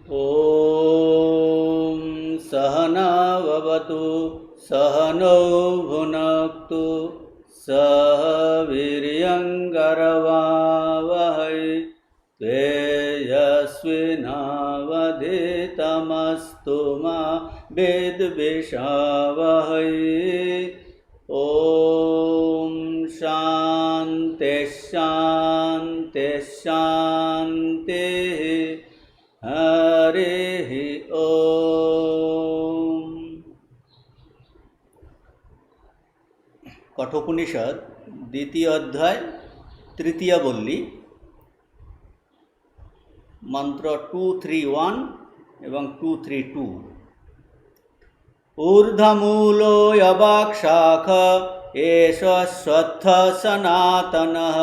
ॐ सहनाववतु सहनौ भुनक्तु सह वीर्यङ्करवावहै तेजस्विनावधीतमस्तु मा विद्विषावहै। ॐ शान्ति शान्ति शान्तिः। हरिः ओम। कठोपनिषद द्वितीय अध्याय तृतीय बल्ली मंत्र 231 एवं 232। ऊर्ध्वमूलो यवाक्षाख एष स्वत्थ सनातनः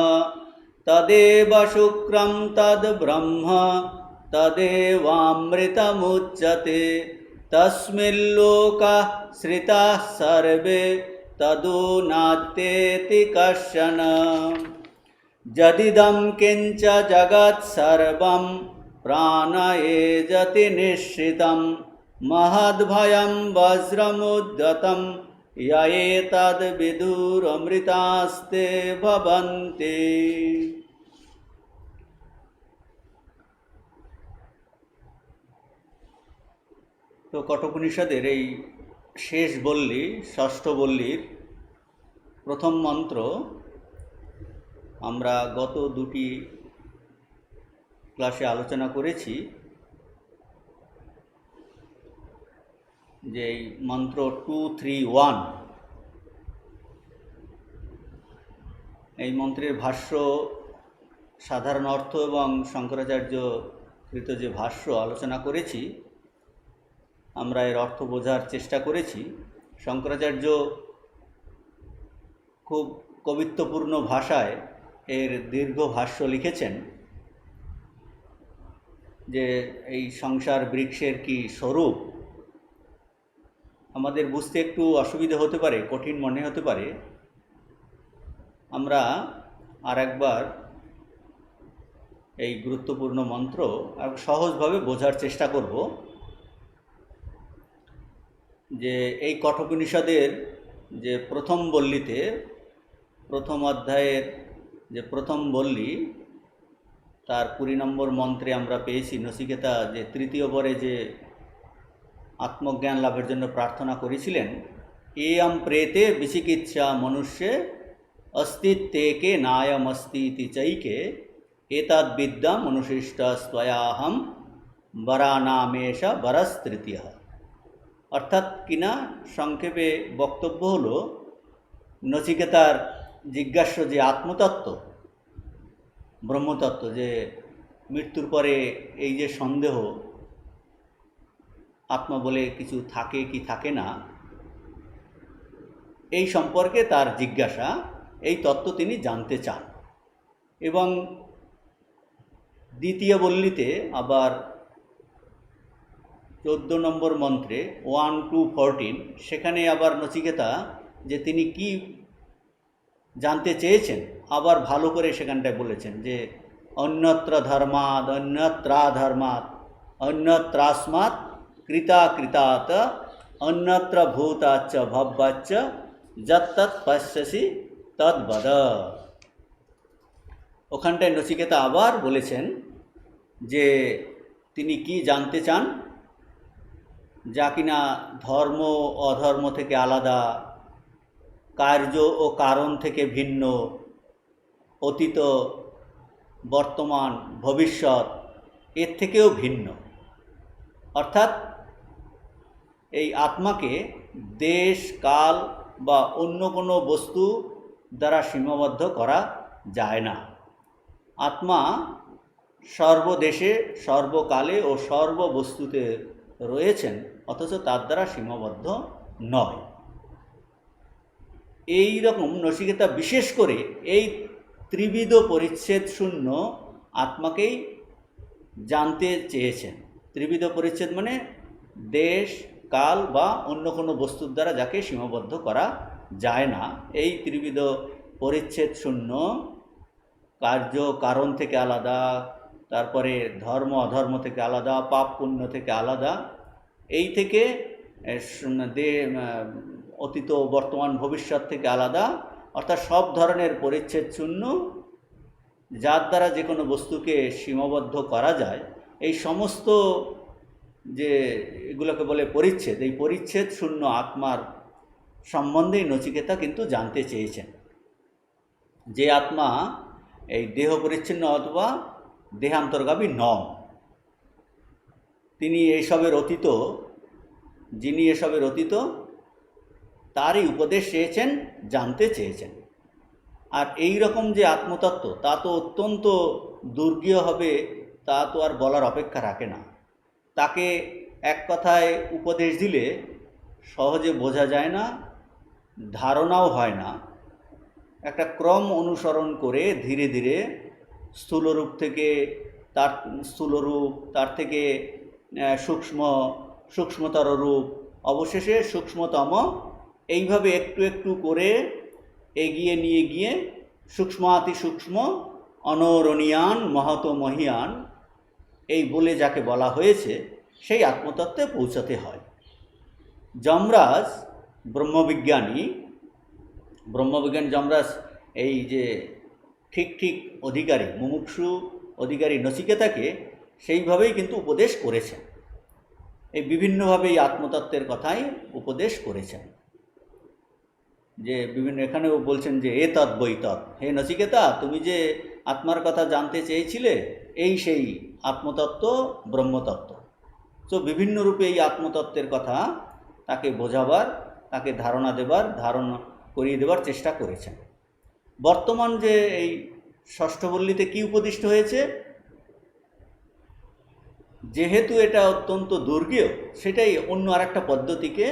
तदेव शुक्रं तद् ब्रह्म तदेवामृतमुच्यते तस्मिल्लोकाः श्रिताः सर्वे तदो नास्त्येति कश्चन। यदिदं किञ्च जगत् सर्वं प्राणयेजति निश्चितं महद्भयं वज्रमुद्यतं य एतद्विदुरमृतास्ते भवन्ति। तो कठोपनिषदेर এই শেষ বল্লী ষষ্ঠ বল্লীর প্রথম মন্ত্র আমরা গত দুটি ক্লাসে আলোচনা করেছি যে এই মন্ত্র 231 এই মন্ত্রের ভাষ্য সাধারণ অর্থ এবং শঙ্করাচার্য কৃত যে ভাষ্য আলোচনা করেছি আমরা এর অর্থ বোঝার চেষ্টা করেছি। শঙ্করাচার্য খুব কবিত্বপূর্ণ ভাষায় এর দীর্ঘ ভাষ্য লিখেছেন যে এই সংসার বৃক্ষের কি স্বরূপ আমাদের বুঝতে একটু অসুবিধা হতে পারে, কঠিন মনে হতে পারে। আমরা আরেকবার এই গুরুত্বপূর্ণ মন্ত্র আর সহজভাবে বোঝার চেষ্টা করব। যে এই কঠোপনিষদের যে প্রথম বল্লীতে প্রথম অধ্যায়ের যে প্রথম বল্লী তার 20 নম্বর মন্ত্রে আমরা পেয়েছি নচিকেতা যে তৃতীয় পরে যে আত্মজ্ঞান লাভের জন্য প্রার্থনা করেছিলেন, এয়ম প্রেতে বিচিকিৎসা মনুষ্যে অস্তিত্বেকে নায়মস্তি চৈকে এতদ বিদ্যা মনুষ্যস্তয়াহম বরানামেশ বরস্তৃতীয়। অর্থাৎ কিনা সংক্ষেপে বক্তব্য হলো নচিকেতার জিজ্ঞাস্য যে আত্মতত্ত্ব ব্রহ্মতত্ত্ব, যে মৃত্যুর পরে এই যে সন্দেহ আত্মা বলে কিছু থাকে কি থাকে না এই সম্পর্কে তার জিজ্ঞাসা, এই তত্ত্ব তিনি জানতে চান। এবং দ্বিতীয় বল্লীতে আবার 14 নম্বর মন্ত্রে 1 to 14 সেখানে আবার নচিকেতা যে তিনি কি জানতে চেয়েছেন আবার ভালো করে সেখানটায় বলেছেন যে অন্যত্র ধর্মাদ অন্যত্রাধর্মাৎ অন্যত্রাস্মাৎ কৃতা কৃতাৎ অন্যত্র ভূতাচ্চ ভব্যাচ্চ যত্তৎ পশ্যসি তদ্বদ। ওখানটায় নচিকেতা আবার বলেছেন যে তিনি কি জানতে চান যা কিনা ধর্ম অধর্ম থেকে আলাদা, কার্য ও কারণ থেকে ভিন্ন, অতীত বর্তমান ভবিষ্যৎ এর থেকেও ভিন্ন। অর্থাৎ এই আত্মাকে দেশ কাল বা অন্য কোনো বস্তু দ্বারা সীমাবদ্ধ করা যায় না। আত্মা সর্বদেশে সর্বকালে ও সর্ববস্তুতে রয়েছেন, অথচ তার দ্বারা সীমাবদ্ধ নয়। এই রকম নচিকেতা বিশেষ করে এই ত্রিবিধ পরিচ্ছেদ শূন্য আত্মাকেই জানতে চেয়েছেন। ত্রিবিধ পরিচ্ছেদ মানে দেশ কাল বা অন্য কোনো বস্তুর দ্বারা যাকে সীমাবদ্ধ করা যায় না, এই ত্রিবিধ পরিচ্ছেদ শূন্য, কার্য কারণ থেকে আলাদা, তারপরে ধর্ম অধর্ম থেকে আলাদা, পাপ পুণ্য থেকে আলাদা, এই থেকে অতীত বর্তমান ভবিষ্যৎ থেকে আলাদা, অর্থাৎ সব ধরনের পরিচ্ছেদ শূন্য, যার দ্বারা যে কোনো বস্তুকে সীমাবদ্ধ করা যায়, এই সমস্ত যে এগুলোকে বলে পরিচ্ছেদ, এই পরিচ্ছেদ শূন্য আত্মার সম্বন্ধেই নচিকেতা কিন্তু জানতে চেয়েছেন। যে আত্মা এই দেহ পরিচ্ছিন্ন অথবা দেহান্তর্গামী নন, তিনি এইসবের অতীত, যিনি এসবের অতীত, তারই উপদেশ চেয়েছেন, জানতে চেয়েছেন। আর এই রকম যে আত্মতত্ত্ব, তা তো অত্যন্ত দুর্গীয় হবে, তা তো আর বলার অপেক্ষা রাখে না। তাকে এক কথায় উপদেশ দিলে সহজে বোঝা যায় না, ধারণাও হয় না। একটা ক্রম অনুসরণ করে ধীরে ধীরে স্থূলরূপ থেকে তার থেকে সূক্ষ্মতর রূপ, অবশেষে সূক্ষ্মতম, এইভাবে একটু একটু করে এগিয়ে নিয়ে গিয়ে সূক্ষ্মাতি সূক্ষ্ম অনরণীয়ান মহত মহিয়ান, এই বলে যাকে বলা হয়েছে, সেই আত্মতত্ত্বে পৌঁছাতে হয়। যমরাজ ব্রহ্মবিজ্ঞানী যমরাজ এই যে ঠিক অধিকারী, মুমুক্ষু অধিকারী নচিকেতাকে সেইভাবেই কিন্তু উপদেশ করেছেন। এই বিভিন্নভাবে এই আত্মতত্ত্বের কথাই উপদেশ করেছেন। যে বিভিন্ন, এখানেও বলছেন যে এ তৎ বৈ তৎ, হে নচিকেতা, তুমি যে আত্মার কথা জানতে চেয়েছিলে, এই সেই আত্মতত্ত্ব, ব্রহ্মতত্ত্ব। তো বিভিন্ন রূপে এই আত্মতত্ত্বের কথা তাকে বোঝাবার, তাকে ধারণা করিয়ে দেবার চেষ্টা করেছেন। বর্তমান যে এই ষষ্ঠবল্লীতে কি উপদিষ্ট হয়েছে, যেহেতু এটা অত্যন্ত দুর্গেয়, সেটাই অন্য আরেকটা পদ্ধতিকে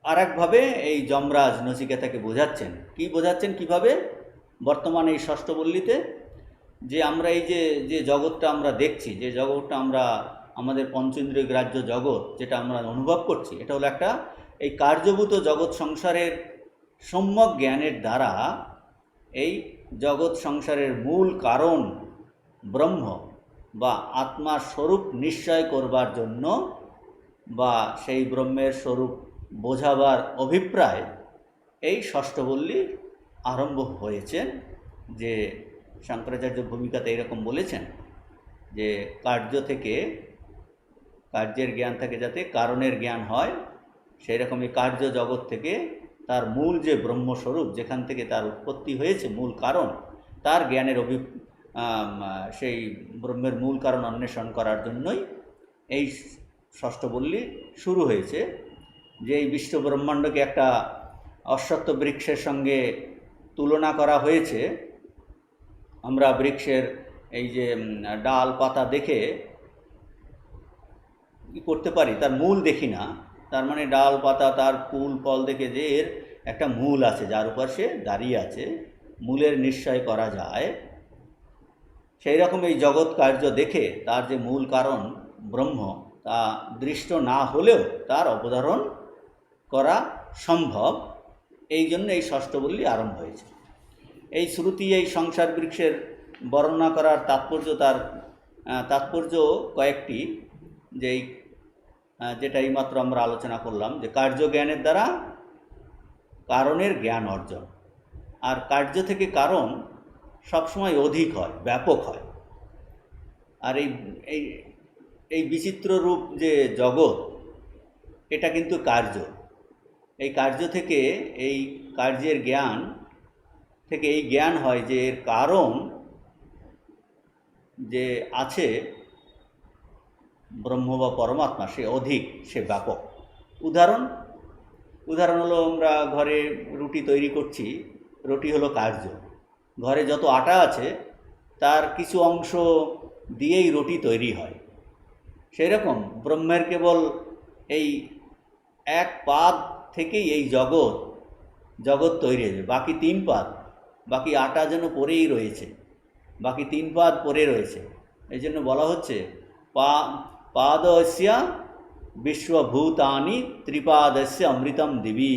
আরেকভাবে এই যমরাজ নচিকেতাকে বোঝাচ্ছেন। কিভাবে? বর্তমান এই ষষ্ঠবল্লীতে যে আমরা এই যে জগৎটা আমরা দেখছি, যে জগৎটা আমরা আমাদের পঞ্চেন্দ্রিয় গ্রাহ্য জগৎ যেটা আমরা অনুভব করছি, এটা হলো একটা এই কার্যভূত জগৎ সংসারের সম্যক জ্ঞানের দ্বারা এই জগৎ সংসারের মূল কারণ ব্রহ্ম বা আত্মার স্বরূপ নিশ্চয় করবার জন্য, বা সেই ব্রহ্মের স্বরূপ বোঝাবার অভিপ্রায় এই ষষ্ঠবল্লী আরম্ভ হয়েছে। যে শঙ্করাচার্য ভূমিকাতে এরকম বলেছেন যে কার্যের জ্ঞান থেকে যাতে কারণের জ্ঞান হয়, সেই রকমই কার্য জগৎ থেকে তার মূল যে ব্রহ্মস্বরূপ, যেখান থেকে তার উৎপত্তি হয়েছে, মূল কারণ, তার জ্ঞানের সেই ব্রহ্মের মূল কারণ অন্বেষণ করার জন্যই এই ষষ্ঠবল্লী শুরু হয়েছে। যে এই বিশ্ব ব্রহ্মাণ্ডকে একটা অশ্বত্থ বৃক্ষের সঙ্গে তুলনা করা হয়েছে। আমরা বৃক্ষের এই যে ডাল পাতা দেখে কি করতে পারি, তার মূল দেখি না। তার মানে ডাল পাতা, তার ফুল ফল দেখে যে এর একটা মূল আছে, যার উপর সে দাঁড়িয়ে আছে, মূলের নিশ্চয় করা যায়। সেই রকম এই জগৎ কার্য দেখে তার যে মূল কারণ ব্রহ্ম, তা দৃষ্ট না হলেও তার অবধারণ করা সম্ভব। এই জন্য এই ষষ্ঠবল্লী আরম্ভ হয়েছে। এই শ্রুতি এই সংসার বৃক্ষের বর্ণনা করার তাৎপর্য কয়েকটি, যেটা এইমাত্র আমরা আলোচনা করলাম, যে কার্য জ্ঞানের দ্বারা কারণের জ্ঞান অর্জন, আর কার্য থেকে কারণ সবসময় অধিক হয়, ব্যাপক হয়। আর এই বিচিত্র রূপ যে জগৎ, এটা কিন্তু কার্য। এই কার্য থেকে, এই কার্যের জ্ঞান থেকে এই জ্ঞান হয় যে এর কারণ যে আছে ব্রহ্ম বা পরমাত্মা, সে অধিক, সে ব্যাপক। উদাহরণ হলো, আমরা ঘরে রুটি তৈরি করছি, রুটি হলো কার্য। ঘরে যত আটা আছে তার কিছু অংশ দিয়েই রুটি তৈরি হয়। সেই রকম ব্রহ্মের কেবল এই এক পাদ থেকেই এই জগৎ তৈরি হয়েছে। বাকি 3 পাদ, বাকি আটা যেন পরেই রয়েছে, বাকি 3 পাদ পরে রয়েছে। এই জন্য বলা হচ্ছে পাদস্য বিশ্বভূতানি ত্রিপাদস্য অমৃতম দিবি।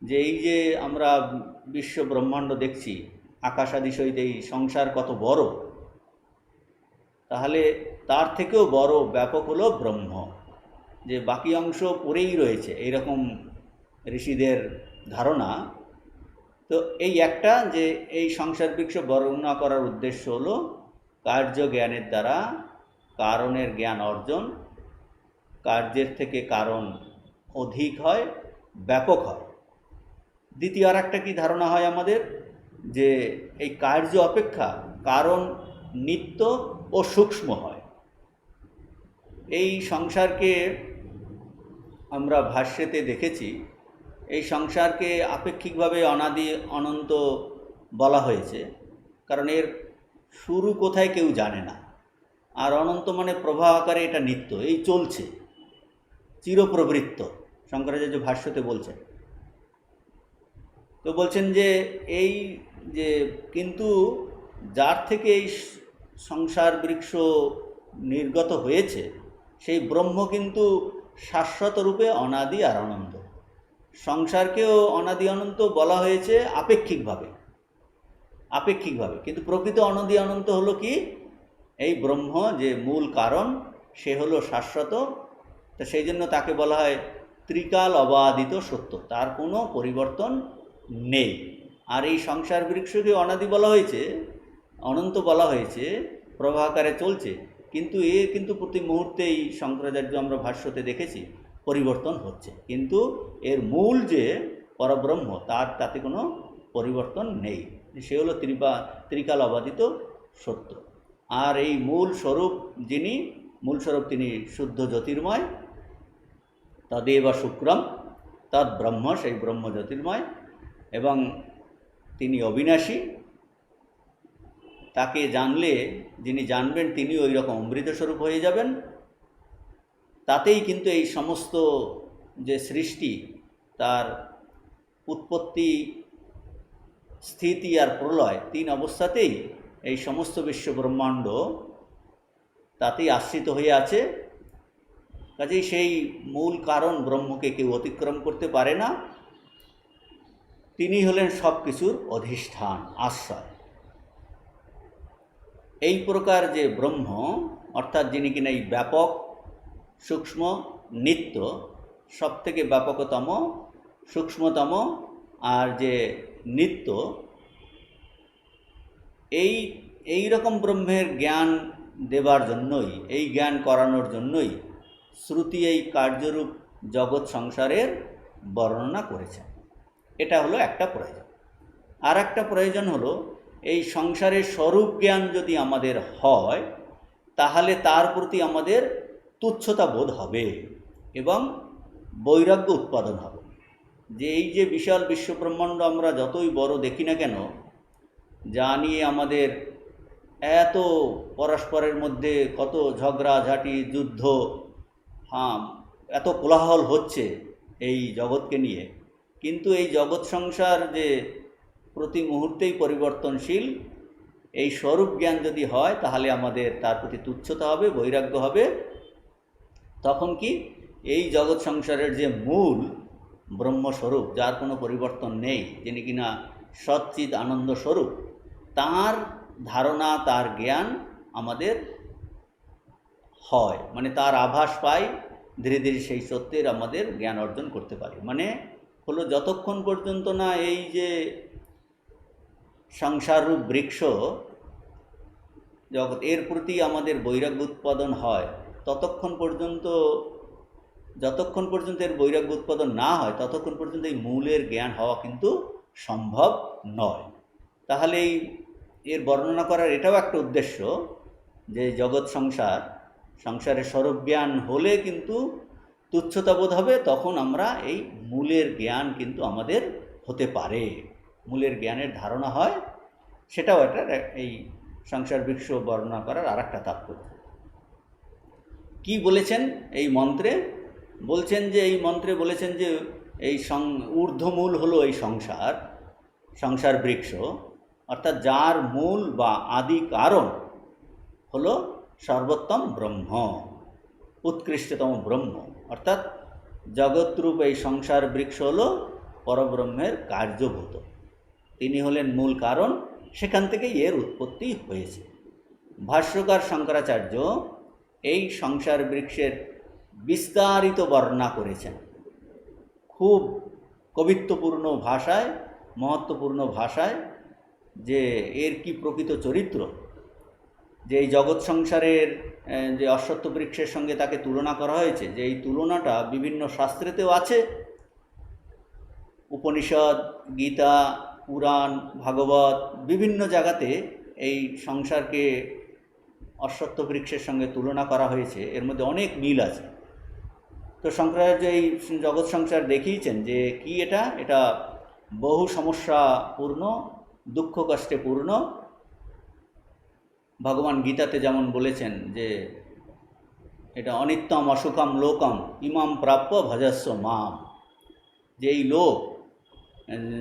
যে এই যে আমরা বিশ্ব ব্রহ্মাণ্ড দেখছি, আকাশাদি সহিত এই সংসার কত বড়, তাহলে তার থেকেও বড় ব্যাপক হলো ব্রহ্ম, যে বাকি অংশ পড়েই রয়েছে, এইরকম ঋষিদের ধারণা। তো এই একটা যে এই সংসার বৃক্ষ বর্ণনা করার উদ্দেশ্য হলো কার্য জ্ঞানের দ্বারা কারণের জ্ঞান অর্জন, কার্যের থেকে কারণ অধিক হয়, ব্যাপক হয়। দ্বিতীয় আর একটা কী ধারণা হয় আমাদের, যে এই কার্য অপেক্ষা কারণ নিত্য ও সূক্ষ্ম হয়। এই সংসারকে আমরা ভাষ্যেতে দেখেছি, এই সংসারকে আপেক্ষিকভাবে অনাদি অনন্ত বলা হয়েছে, কারণ এর শুরু কোথায় কেউ জানে না। আর অনন্ত মানে প্রবাহ আকারে এটা নিত্য, এই চলছে, চিরপ্রবৃত্ত, শঙ্করাচার্য ভাষ্যতে বলছেন। তো বলছেন যে এই যে কিন্তু যার থেকে এই সংসার বৃক্ষ নির্গত হয়েছে সেই ব্রহ্ম কিন্তু শাশ্বত রূপে অনাদি আর অনন্ত। সংসারকেও অনাদি অনন্ত বলা হয়েছে আপেক্ষিকভাবে, কিন্তু প্রকৃত অনাদি অনন্ত হলো কি, এই ব্রহ্ম যে মূল কারণ সে হলো শাশ্বত। তো সেই জন্য তাকে বলা হয় ত্রিকাল অবাধিত সত্য, তার কোনো পরিবর্তন নেই। আর এই সংসার বৃক্ষকে অনাদি বলা হয়েছে, অনন্ত বলা হয়েছে, প্রবাহাকারে চলছে, কিন্তু কিন্তু প্রতি মুহূর্তেই শঙ্করাচার্য আমরা ভাষ্যতে দেখেছি পরিবর্তন হচ্ছে, কিন্তু এর মূল যে পরব্রহ্ম তাতে কোনো পরিবর্তন নেই, সে হলো ত্রিকাল অবাধিত সত্য। আর এই মূল স্বরূপ তিনি শুদ্ধ জ্যোতির্ময়, তদেব শুক্রম তৎ ব্রহ্ম, সেই ব্রহ্ম জ্যোতির্ময়, এবং তিনি অবিনাশী। তাকে জানলে, যিনি জানবেন তিনি ওই রকম অমৃতস্বরূপ হয়ে যাবেন। তাতেই কিন্তু এই সমস্ত যে সৃষ্টি, তার উৎপত্তি, স্থিতি আর প্রলয়, তিন অবস্থাতেই এই সমস্ত বিশ্ব ব্রহ্মাণ্ড তাতেই আশ্রিত হয়ে আছে। কাজেই সেই মূল কারণ ব্রহ্মকে কেউ অতিক্রম করতে পারে না। তিনি হলেন সব কিছুর অধিষ্ঠান, আশ্রয়। এই প্রকার যে ব্রহ্ম, অর্থাৎ যিনি কিনা এই ব্যাপক, সূক্ষ্ম, নিত্য, সব থেকে ব্যাপকতম, সূক্ষ্মতম আর যে নিত্য, এই রকম ব্রহ্মের জ্ঞান দেবার জন্যই, এই জ্ঞান করানোর জন্যই শ্রুতি এই কার্যরূপ জগৎ সংসারের বর্ণনা করেছে। এটা হলো একটা প্রয়োজন। আর একটা প্রয়োজন হলো, এই সংসারের স্বরূপ জ্ঞান যদি আমাদের হয় তাহলে তার প্রতি আমাদের তুচ্ছতা বোধ হবে এবং বৈরাগ্য উৎপাদন হবে। যে এই যে বিশাল বিশ্বব্রহ্মাণ্ড আমরা যতই বড় দেখি না কেন, যা নিয়ে আমাদের এত পরস্পরের মধ্যে কত ঝগড়াঝাঁটি, যুদ্ধ, এত কোলাহল হচ্ছে এই জগৎকে নিয়ে, কিন্তু এই জগৎ সংসার যে প্রতি মুহূর্তেই পরিবর্তনশীল, এই স্বরূপ জ্ঞান যদি হয় তাহলে আমাদের তার প্রতি তুচ্ছতা হবে, বৈরাগ্য হবে। তখন কি, এই জগৎ সংসারের যে মূল ব্রহ্মস্বরূপ, যার কোনো পরিবর্তন নেই, যিনি কিনা সচ্চিদ আনন্দ স্বরূপ, তার ধারণা, তার জ্ঞান আমাদের হয়, মানে তার আভাস পাই, ধীরে ধীরে সেই সত্যের আমাদের জ্ঞান অর্জন করতে পারি। মানে হলো, যতক্ষণ পর্যন্ত না এই যে সংসাররূপ বৃক্ষ জগৎ, এর প্রতি আমাদের বৈরাগ্য উৎপাদন হয়, যতক্ষণ পর্যন্ত এর বৈরাগ্য উৎপাদন না হয় ততক্ষণ পর্যন্ত এই মূলের জ্ঞান হওয়া কিন্তু সম্ভব নয়। তাহলে এর বর্ণনা করার এটাও একটা উদ্দেশ্য, যে জগৎ সংসারের স্বরূপ জ্ঞান হলে কিন্তু তুচ্ছতা বোধ হবে, তখন আমরা এই মূলের জ্ঞান কিন্তু আমাদের হতে পারে, মূলের জ্ঞানের ধারণা হয়। সেটাও একটা এই সংসার বৃক্ষ বর্ণনা করার আর একটা তাৎপর্য। কি বলেছেন এই মন্ত্রে? বলছেন যে এই মন্ত্রে বলেছেন যে এই ঊর্ধ্বমূল হলো এই সংসার বৃক্ষ, অর্থাৎ যার মূল বা আদি কারণ হলো সর্বোত্তম ব্রহ্ম, উৎকৃষ্টতম ব্রহ্ম, অর্থাৎ জগৎরূপ এই সংসার বৃক্ষ হলো পরব্রহ্মের কার্যভূত। তিনি হলেন মূল কারণ, সেখান থেকেই এর উৎপত্তি হয়েছে। ভাষ্যকার শঙ্করাচার্য এই সংসার বৃক্ষের বিস্তারিত বর্ণনা করেছেন খুব কবিত্বপূর্ণ ভাষায়, মহত্বপূর্ণ ভাষায়, যে এর কি প্রকৃত চরিত্র, যে এই জগৎ সংসারের যে অশ্বত্থ বৃক্ষের সঙ্গে তাকে তুলনা করা হয়েছে, যে এই তুলনাটা বিভিন্ন শাস্ত্রেতেও আছে, উপনিষদ, গীতা, পুরাণ, ভাগবত, বিভিন্ন জায়গাতে এই সংসারকে অশ্বত্থ বৃক্ষের সঙ্গে তুলনা করা হয়েছে। এর মধ্যে অনেক মিল আছে। তো শঙ্করাচার্য এই জগৎ সংসার দেখিয়েছেন যে কি এটা বহু সমস্যাপূর্ণ, দুঃখ কষ্টে পূর্ণ। ভগবান গীতাতে যেমন বলেছেন যে এটা অনিত্যম অসুখম লোকম ইমাম প্রাপ্য ভজস্ব মাম, যে এই লোক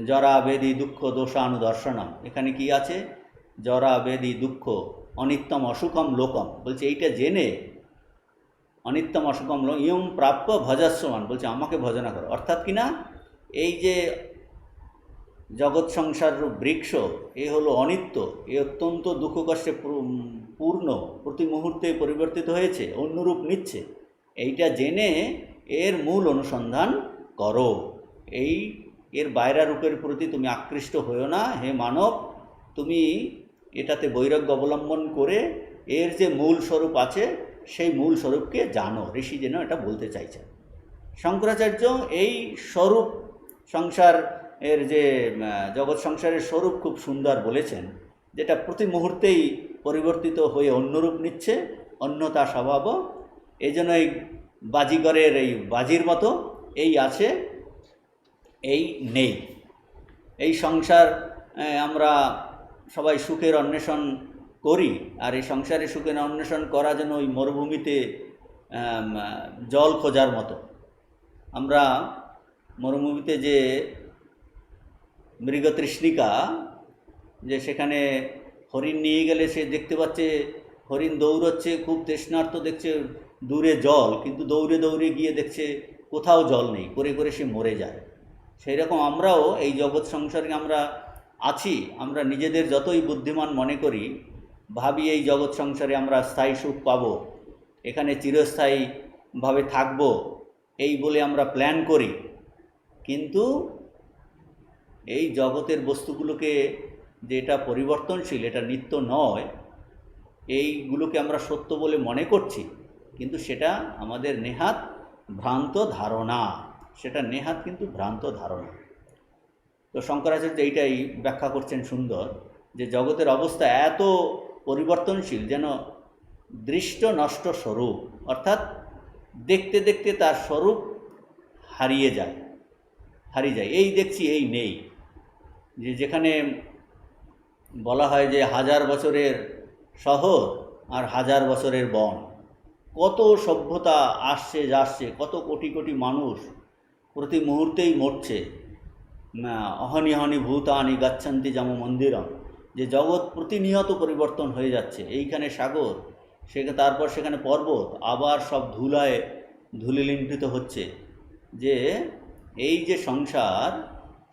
জরা বেদি দুঃখ দোষানুদর্শনম, এখানে কি আছে? জরা বেদি দুঃখ অনিত্যম অসুখম লোকম, বলছে এইটা জেনে অনিত্যম অসুখম লোক ইয়ম প্রাপ্য ভজস্বমান, বলছে আমাকে ভজনা করো। অর্থাৎ কি না, এই যে জগৎ সংসার বৃক্ষ এ হলো অনিত্য, এ অত্যন্ত দুঃখ কষ্টে পূর্ণ, প্রতি মুহূর্তে পরিবর্তিত হয়েছে, অন্যরূপ নিচ্ছে। এইটা জেনে এর মূল অনুসন্ধান করো, এর বাইরা রূপের প্রতি তুমি আকৃষ্ট হয়েও না হে মানব, তুমি এটাতে বৈরাগ্য অবলম্বন করে এর যে মূল স্বরূপ আছে সেই মূল স্বরূপকে জানো। ঋষি যেন এটা বলতে চাইছেন। শঙ্করাচার্য এই স্বরূপ সংসার এর যে জগৎ সংসারের স্বরূপ খুব সুন্দর বলেছেন, যেটা প্রতি মুহূর্তেই পরিবর্তিত হয়ে অন্যরূপ নিচ্ছে, অন্যতা স্বভাব। এই জন্য এই বাজিগরের এই বাজির মতো এই আছে এই নেই। এই সংসার আমরা সবাই সুখের অন্বেষণ করি, আর এই সংসারে সুখের অন্বেষণ করা যেন ওই মরুভূমিতে জল খোঁজার মতো। আমরা মরুভূমিতে যে মৃগতৃষ্ণিকা, যে সেখানে হরিণ নিয়ে গেলে সে দেখতে পাচ্ছে হরিণ দৌড়চ্ছে, খুব তৃষ্ণার্ত, দেখছে দূরে জল, কিন্তু দৌড়ে দৌড়ে গিয়ে দেখছে কোথাও জল নেই, করে করে সে মরে যায়। সেই রকম আমরাও এই জগৎ সংসারে আমরা আছি, আমরা নিজেদের যতই বুদ্ধিমান মনে করি, ভাবি এই জগৎ সংসারে আমরা স্থায়ী সুখ পাব, এখানে চিরস্থায়ীভাবে থাকব, এই বলে আমরা প্ল্যান করি। কিন্তু এই জগতের বস্তুগুলোকে, যে এটা পরিবর্তনশীল, এটা নিত্য নয়, এইগুলোকে আমরা সত্য বলে মনে করছি, কিন্তু সেটা আমাদের নেহাত ভ্রান্ত ধারণা, সেটা নেহাত কিন্তু ভ্রান্ত ধারণা। তো শঙ্করাচার্য এইটাই ব্যাখ্যা করছেন সুন্দর, যে জগতের অবস্থা এত পরিবর্তনশীল, যেন দৃষ্ট নষ্ট স্বরূপ, অর্থাৎ দেখতে দেখতে তার স্বরূপ হারিয়ে যায়। এই দেখছি এই নেই। যেখানে বলা হয় যে 1000 বছরের শহর আর 1000 বছরের বন, কত সভ্যতা আসছে যাচ্ছে, কত কোটি কোটি মানুষ প্রতি মুহূর্তেই মরছে। অহনি ভূতানি গচ্ছন্তি যেম মন্দিরম, যে জগৎ প্রতিনিয়ত পরিবর্তন হয়ে যাচ্ছে। এইখানে সাগর, তারপর সেখানে পর্বত, আবার সব ধুলিলিণ্ঠিত হচ্ছে। যে এই যে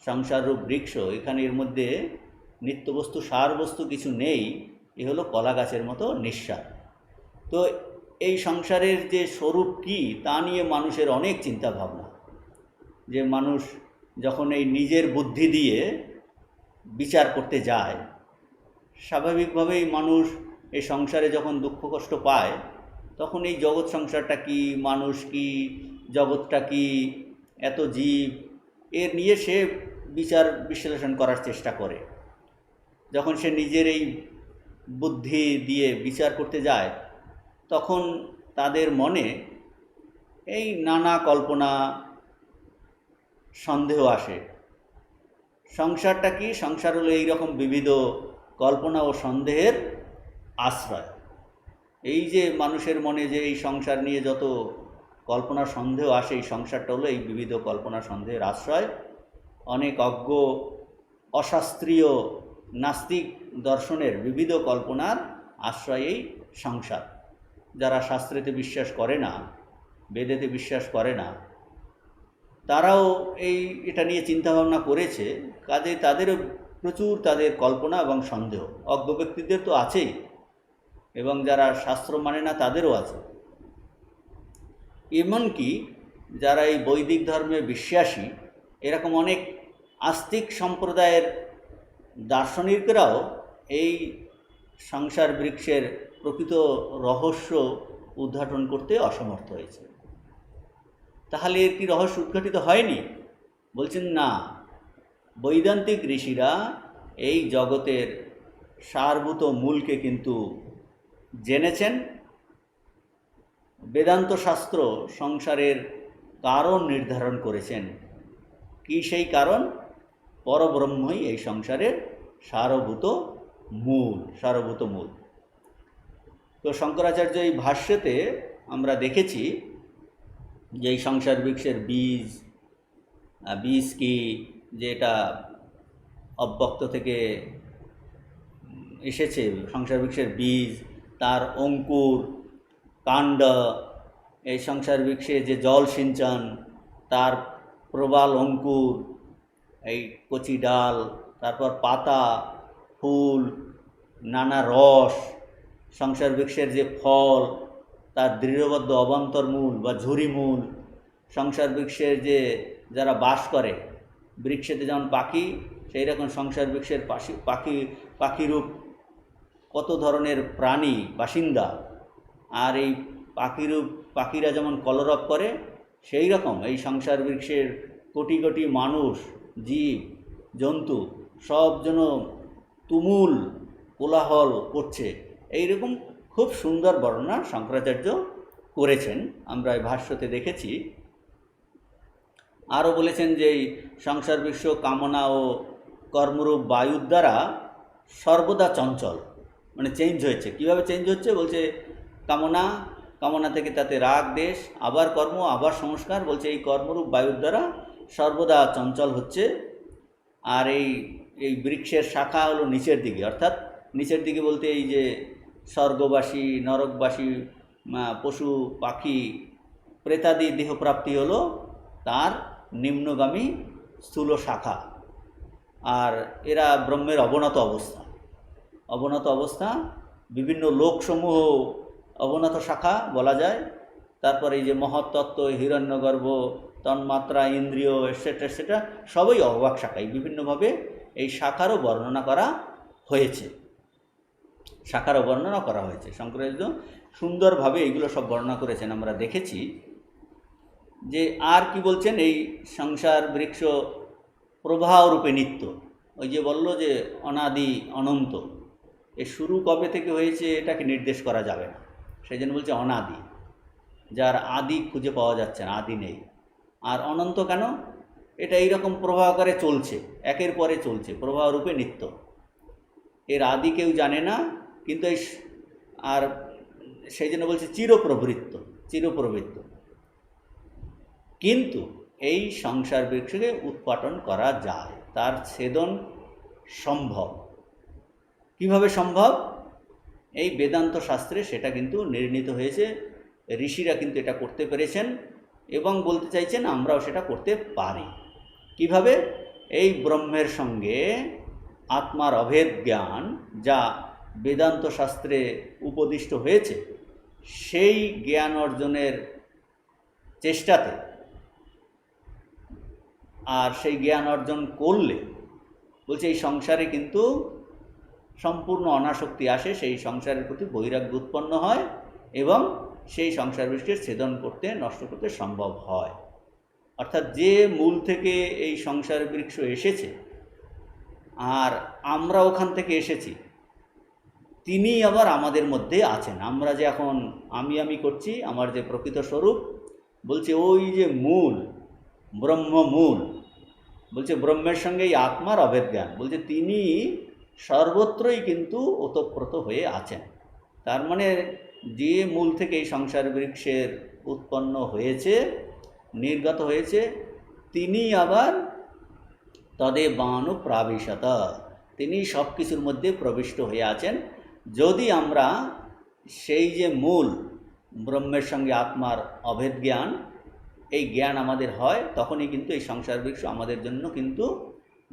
সংসাররূপ বৃক্ষ, এখানে এর মধ্যে নিত্যবস্তু সারবস্তু কিছু নেই, এ হলো কলা গাছের মতো নিঃসার। তো এই সংসারের যে স্বরূপ কি তা নিয়ে মানুষের অনেক চিন্তা ভাবনা, যে মানুষ যখন এই নিজের বুদ্ধি দিয়ে বিচার করতে যায়, স্বাভাবিকভাবেই মানুষ এই সংসারে যখন দুঃখ কষ্ট পায়, তখন এই জগৎ সংসারটা কি, মানুষ কি, জগৎটা কি, এত জীব, এর নিয়ে সে বিচার বিশ্লেষণ করার চেষ্টা করে। যখন সে নিজের এই বুদ্ধি দিয়ে বিচার করতে যায়, তখন তাদের মনে এই নানা কল্পনা সন্দেহ আসে। সংসারটা কি? সংসার হলো এইরকম বিবিধ কল্পনা ও সন্দেহের আশ্রয়। এই যে মানুষের মনে যে এই সংসার নিয়ে যত কল্পনা সন্দেহ আসে, এই সংসারটা হলো এই বিবিধ কল্পনা সন্দেহের আশ্রয়। অনেক অজ্ঞ অশাস্ত্রীয় নাস্তিক দর্শনের বিবিধ কল্পনার আশ্রয় এই সংসার। যারা শাস্ত্রেতে বিশ্বাস করে না, বেদেতে বিশ্বাস করে না, তারাও এটা নিয়ে চিন্তাভাবনা করেছে, কাজে তাদেরও প্রচুর তাদের কল্পনা এবং সন্দেহ। অজ্ঞ ব্যক্তিদের তো আছেই, এবং যারা শাস্ত্র মানে না তাদেরও আছে। এমনকি যারা এই বৈদিক ধর্মে বিশ্বাসী, এরকম অনেক আস্তিক সম্প্রদায়ের দার্শনিকরাও এই সংসার বৃক্ষের প্রকৃত রহস্য উদ্ঘাটন করতে অসমর্থ হয়েছে। তাহলে এর কি রহস্য উদ্ঘাটিত হয়নি? বলছেন না, বৈদান্তিক ঋষিরা এই জগতের সারভূত মূলকে কিন্তু জেনেছেন। বেদান্ত শাস্ত্র সংসারের কারণ নির্ধারণ করেছেন। কি সেই কারণ? পরব্রহ্মই এই সংসারের সারভূত মূল। তো শঙ্করাচার্য এই ভাষ্যতে আমরা দেখেছি যে এই সংসার বৃক্ষের বীজ কি, যে এটা অব্যক্ত থেকে এসেছে, সংসার বৃক্ষের বীজ, তার অঙ্কুর, কাণ্ড, এই সংসার বৃক্ষে যে জল সিঞ্চন, তার প্রবাল অঙ্কুর, এই কচি ডাল, তারপর পাতা, ফুল, নানা রস, সংসার বৃক্ষের যে ফল, তার দৃঢ়বদ্ধ অবান্তর মূল বা ঝুরি মূল, সংসার বৃক্ষের যে যারা বাস করে, বৃক্ষেতে যেমন পাখি, সেই রকম সংসার বৃক্ষের পাখিরূপ কত ধরনের প্রাণী বাসিন্দা। আর এই পাখিরা যেমন কলরব করে, সেই রকম এই সংসার বৃক্ষের কোটি কোটি মানুষ, জীব, জন্তু সব যেন তুমুল কোলাহল করছে। এইরকম খুব সুন্দর বর্ণনা শঙ্করাচার্য করেছেন, আমরা এই ভাষ্যতে দেখেছি। আরও বলেছেন যে এই সংসার বৃক্ষ কামনা ও কর্মরূপ বায়ুর দ্বারা সর্বদা চঞ্চল, মানে চেঞ্জ হয়েছে। কীভাবে চেঞ্জ হচ্ছে? বলছে কামনা থেকে তাতে রাগ, দেশ, আবার কর্ম, আবার সংস্কার। বলছে এই কর্মরূপ বায়ুর দ্বারা সর্বদা চঞ্চল হচ্ছে। আর এই বৃক্ষের শাখা হলো নিচের দিকে, অর্থাৎ নিচের দিকে বলতে এই যে স্বর্গবাসী, নরকবাসী, পশু পাখি, প্রেতাদি দেহপ্রাপ্তি হলো তার নিম্নগামী স্থূল শাখা। আর এরা ব্রহ্মের অবনত অবস্থা, বিভিন্ন লোকসমূহ অবনত শাখা বলা যায়। তারপরে এই যে মহত্তত্ত্ব, হিরণ্যগর্ভ, তন্মাত্রা, ইন্দ্রিয়, এটসেট্রা সবই অবাক শাখা। এই বিভিন্নভাবে এই শাখারও বর্ণনা করা হয়েছে। শঙ্করাচার্য সুন্দরভাবে এইগুলো সব বর্ণনা করেছেন, আমরা দেখেছি। যে আর কি বলছেন, এই সংসার বৃক্ষ প্রবাহরূপে নিত্য। ওই যে বলল যে অনাদি অনন্ত, এর শুরু কবে থেকে হয়েছে এটাকে নির্দেশ করা যাবে না, সেই জন্য বলছে অনাদি, যার আদি খুঁজে পাওয়া যাচ্ছে না, আদি নেই। আর অনন্ত কেন? এটা এইরকম প্রবাহ আকারে চলছে, একের পরে চলছে, প্রবাহরূপে নিত্য। এর আদি কেউ জানে না, কিন্তু আর সেই জন্য বলছে চিরপ্রবৃত্ত। কিন্তু এই সংসার বৃক্ষকে উৎপাটন করা যায়, তার ছেদন সম্ভব। কিভাবে সম্ভব? এই বেদান্ত শাস্ত্রে সেটা কিন্তু নির্ণীত হয়েছে। ঋষিরা কিন্তু এটা করতে পেরেছেন এবং বলতে চাইছেন আমরাও সেটা করতে পারি। কিভাবে? এই ব্রহ্মের সঙ্গে আত্মার অভেদ জ্ঞান যা বেদান্ত শাস্ত্রে উপদিষ্ট হয়েছে, সেই জ্ঞান অর্জনের চেষ্টাতে, আর সেই জ্ঞান অর্জন করলে বলছে এই সংসারে কিন্তু সম্পূর্ণ অনাসক্তি আসে, সেই সংসারের প্রতি বৈরাগ্য উৎপন্ন হয় এবং সেই সংসার বৃষ্টির ছেদন করতে, নষ্ট করতে সম্ভব হয়। অর্থাৎ যে মূল থেকে এই সংসার বৃক্ষ এসেছে আর আমরা ওখান থেকে এসেছি, তিনি আবার আমাদের মধ্যে আছেন। আমরা যে এখন আমি করছি, আমার যে প্রকৃত স্বরূপ, বলছে ওই যে মূল, ব্রহ্মমূল, বলছে ব্রহ্মের সঙ্গে এই আত্মার অভেদ জ্ঞান, বলছে তিনি সর্বত্রই কিন্তু ওতপ্রোত হয়ে আছেন। তার মানে যে মূল থেকে এই সংসার বৃক্ষের উৎপন্ন হয়েছে, নির্গত হয়েছে, তিনি আবার তদে বানু প্রাবিশত, তিনি সব কিছুর মধ্যে প্রবিষ্ট হয়ে আছেন। যদি আমরা সেই যে মূল ব্রহ্মের সঙ্গে আত্মার অভেদ জ্ঞান, এই জ্ঞান আমাদের হয়, তখনই কিন্তু এই সংসার বৃক্ষ আমাদের জন্য কিন্তু